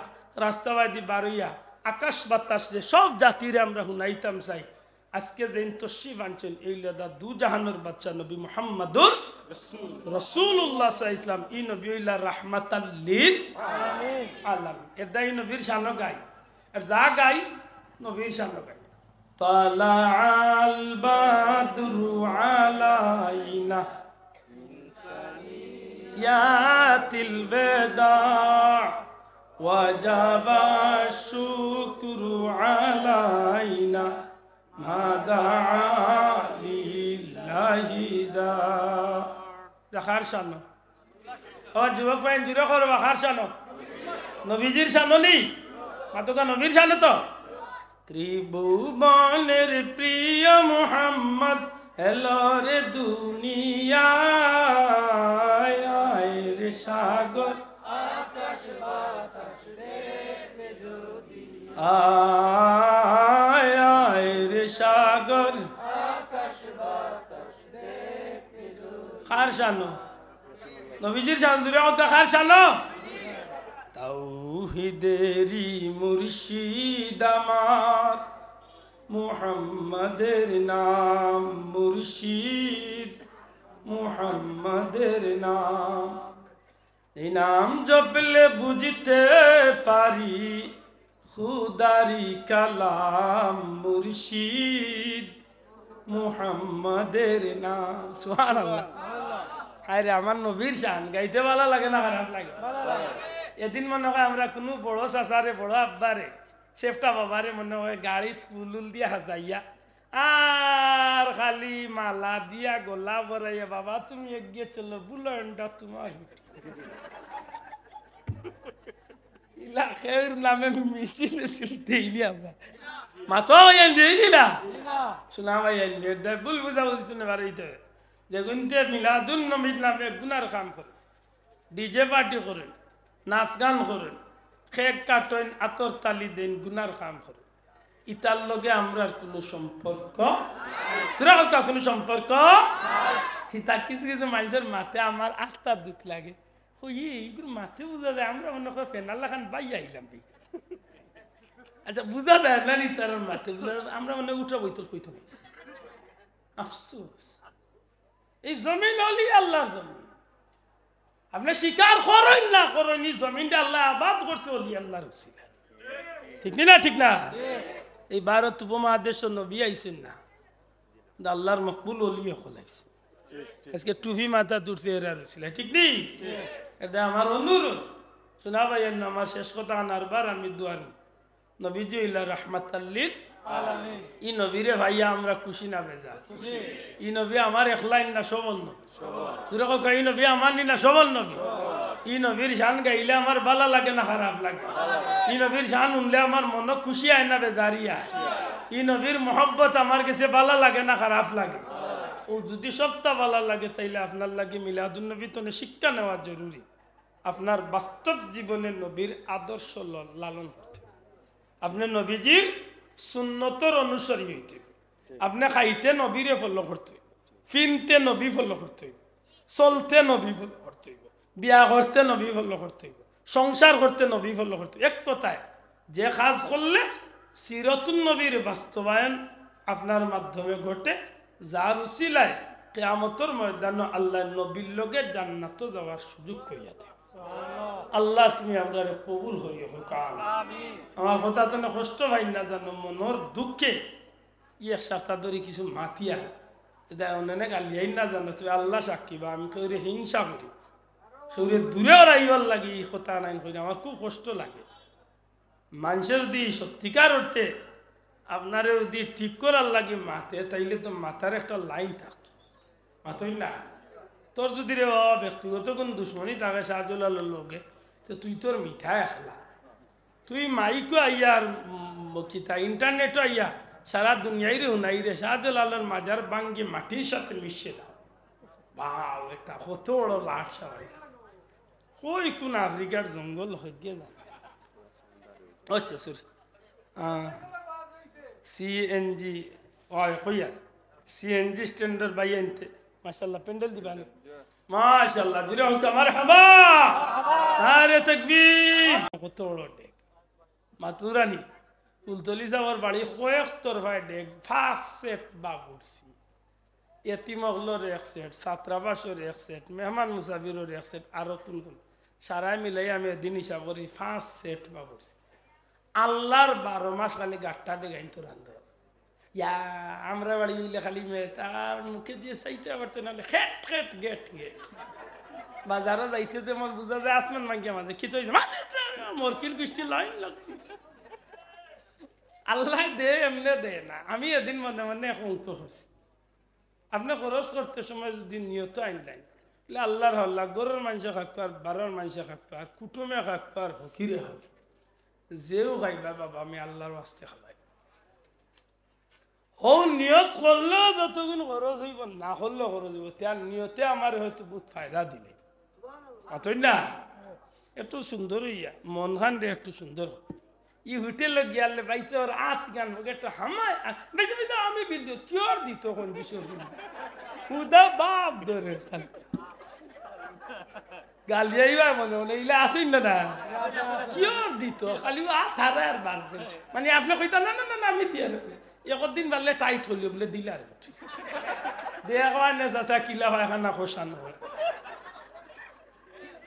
Speaker 1: রাস্তাবাদী বারইয়া আকাশ বাতাস যে সব জাতিরে আমরা হুনাইতাম চাই। আজকে যে তশরিফ আনছেন এই লদা দু জাহানের বাচ্চা নবী মুহাম্মাদুর রাসূলুল্লাহ সাল্লাল্লাহু আলাইহি ওয়াসাল্লাম, ই নবী হইলা রাহমাতাল লিল আলামিন। এদাই নবীর শান গাই আর যা গাই নবীর শান গাই। তালাআল বাদরু আলাইনা ইয়াতিল বেদা ওয়াজাবা শুকরু আলাইনা মাদা লিল্লাহি দা। দেখার শানো ও যুবক ভাই দূরে করো, বাখার শানো নবীজির শানো নি মাতকা নবীর শানো তো। ত্রিভুবনের প্রিয় মুহাম্মদ এলো রে দুনিয়ায়, রে সাগর আকাশ বাতাস দেখবে যদি, আয় রে সাগর আকাশ বাতাস দেখবে যদি। কার শানো? নবীজির শান। জুড়ে কথা কার শানো? তাওহীদেরি মুর্শিদ আমার মুহাম্মাদের নাম, মুর্শিদ মুহাম্মাদের নাম। এই নাম জপলে বুঝতে পারি খুদারি কালাম, মুর্শিদ মুহাম্মাদের নাম। সুবহানাল্লাহ। আরে আমার নবীর শান গাইতে ভালো লাগে না খারাপ লাগে? এদিন মনে হয় আমরা কোনো বড় চাচারে বড় আব্বারে সেফটা বাবারে মনে হয় গাড়িত ফুলুল দিয়া হাজাইয়া আর খালি মালা দিয়া গোলা বরাইয়া, বাবা তুমি এগিয়ে চলো বুলন্ডা তোমার ইলাকের নামে মিছিল দেইনি আমরা মাতো ভাইয়ান দেইনি না শোনা ভাইয়ান ভুল বুঝা বুঝছি না বাড়িতে যে গুনতে মিলাদুন নবীর নামে গুনার কাম করে, ডিজে পার্টি করেন, নাচ গান করেন, খেক কাটেন, আতর তালি দেন, গুনার কাম করেন। ইতার লগে আমরা কোনো সম্পর্ক কোনো সম্পর্ক হিতা কিছু কিছু মানুষের মাথে আমার আস্থা দুঃখ লাগে। এইগুলো মাথে বুঝা যায় আমরা মনে করি ফেনাল্লা খান বাই আইলাম। আচ্ছা বুঝা যায় না ইতার মাথে আমরা মনে উঠা বইতল কইতে পাইছি। আফসোস এই জমিন হলি আল্লাহর জমিন, আপনি স্বীকার করেন না করেন এই জমিনটা আল্লাহ আবাদ করছে হলি আল্লাহর উসিলা। ঠিক না? ঠিক না? এই ভারত উপমহাদেশ নবী আইছেন না, আল্লাহর মকবুল অলিও খোলাইছে। আজকে টুপি মাথা তুলছে এরা উসিলা। ঠিক নেই? এটা আমার অনুরোধ শোনা ভাই, আমার শেষ কথা আনারবার আমি দুয়ার নবীজি ইল্লা রাহমাতাল লিল আলামিন। ই নবীরে ভাইয়া আমরা খুশি না বেজা? ই নবী আমার একলাইন না সবল নবী? ই নবী আমার নি না সবল নবী? ই নবীর শান গাইলে আমার ভালো লাগে না খারাপ লাগে? ই নবীর শান শুনলে আমার মন খুশি হয় না বেজারিয়া? ই নবীর মহব্বত আমার কাছে ভালো লাগে না খারাপ লাগে? ও যদি সবটা ভালো লাগে তাইলে আপনার লাগে মিলাদুন নবী তো শিক্ষা নেওয়া জরুরি। আপনার বাস্তব জীবনে নবীর আদর্শ লালন করতে, আপনি নবীজির সুন্নতর অনুসরী হইতে, আপনি খাইতে নবীরে ফলো করতে, ফিনতে নবী ফলো করতে, চলতে নবী ফলো করতে, বিয়া করতে নবী ফলো করতে, সংসার করতে নবী ফলো করতে। এক কথায় যে কাজ করলে সিরাতুন নবীর বাস্তবায়ন আপনার মাধ্যমে ঘটে, যার উসিলায় কিয়ামতের ময়দানে আল্লাহ নবীর লগে জান্নাত যাওয়ার সুযোগ করিয়া দেয়। আল্লাহ তুমি আমাদের কবুল হইও কাল। আমার কথা তো না কষ্ট ভাই না জানো, মনের দুঃখে এক সপ্তাহ ধরে কিছু মাতিয়া এটা অনেক গালিয়াই না জানো, তুমি আল্লাহ সাক্ষী বা আমি কেউ হিংসা করি, সেগুলো দূরে রাইবার লাগে এই কথা নাই করি, আমার খুব কষ্ট লাগে। মানুষের যদি সত্যিকার অর্থে আপনার যদি ঠিক করার লাগে মাথে, তাইলে তো মাথার একটা লাইন থাকতো, মাথই না। তোর যদি রে বাবা ব্যক্তিগত কোন দুশ্মনী থাকে শাহজলালের লোকে, তো তুই তোর মিঠাই খালা, তুই মাইকও আইয়া আর কিতা ইন্টারনেটও আইয়া সারা দুনিয়াই রে হুনাই রে শাহজলালের মাজার বাঙ্গি মাটির সাথে মিশে দাও। বাও, একটা কত বড় লাট সবাই কই কোন আফ্রিকার জঙ্গল হয়ে যায়। আচ্ছা সর সিএনজি কইয়ার সিএনজি স্ট্যান্ডার্ড বাই আনতে মাশাআল্লাহ পেন্ডেল দিবান মাশাআল্লাহ দিলে হোক মারহাবা নারে তাকবীর। কত বড় ডেক মাতুরানি কুলতলি যাওয়ার বাড়ি কয়েক তরফায় ডেক ফার্স্ট সেট বাবুরছি, এতিমগলর এক সেট, ছাত্রাবাসের এক সেট, মেহমান মুসাফিরের এক সেট, আরো কোন কোন সারাই মিলাই আমি এদিন হিসাব করি 5 সেট বাবুরছি। আল্লাহর 12 মাস খালি গাঠটা ডেগাইন তো রান্ধ ইয়া আমরা বাড়ি মিলে খালি তার মুখে দিয়ে চাইতে পারতো না খেট খেট গেট গেট বাজারে যাইতে যেমন বুঝা যায় আসমান মাঙ্গি আমাদের খিত মরকির বৃষ্টি লাইন লাগছে। আল্লাহ দে এমনি দে না, আমি এদিন মনে মনে অঙ্ক করছি। আপনি খরচ করতে সময় যদি নিয়ত আইন দেন আল্লাহর হল্লা গরুর মাংস খাকতো আর বারোর মাংস খাকতো আর কুটুমে খাকতো আর ফকিরে হোক যেও খাইবা বাবা আমি আল্লাহর বাস্তে খাবাই। ও নিয়ত করলেও যতগুণ খরচ হইব, না করলেও খরচ হইব, তার নিয়তে আমার হয়তো বহুত ফায়দা দিলে অতই না। একটু সুন্দর হইয়া মন খান রে একটু সুন্দর ই হোটেলে গিয়ালে বাইছে ওর আত গান একটা হামায় বাইতে বাইতে আমি বিল দিও কিয়র দিত কোন বিষয় খুদা বাপ ধরে গালিয়াইবা মনে মনে ইলে আসেন না না কিয়র দিত খালি আত হারা আর বাড়বে মানে আপনি কইতা না না না আমি দিয়ে একদিন বাড়লে টাইট হইল বলে দিলে আর দেয়া কয় না চাচা কিলা হয় খানা খোসান হয়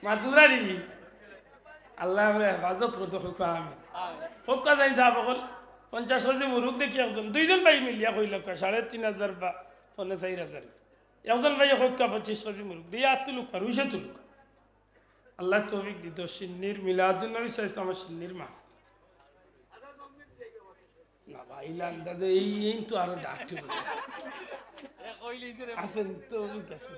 Speaker 1: মাদুরারি আল্লাহ হেফাজত করতে খোকা আমি খোকা যাই যা বকল 50 কেজি মুরুখ দেখি একজন দুইজন ভাই মিলিয়া কইল 3,500 বা 4,500 একজন ভাই খোকা 25 কেজি মুরুখ দিয়ে আসতুলুক আর উইসে তুলুক। আল্লাহ তৌফিক দিত সিন্নির মিলাদুন নবী সাল্লাল্লাহু আমার সিন্নির মা না ভাই আন্দাজে এই তো আরো ডাকতে আসেন তৌফিক আছে।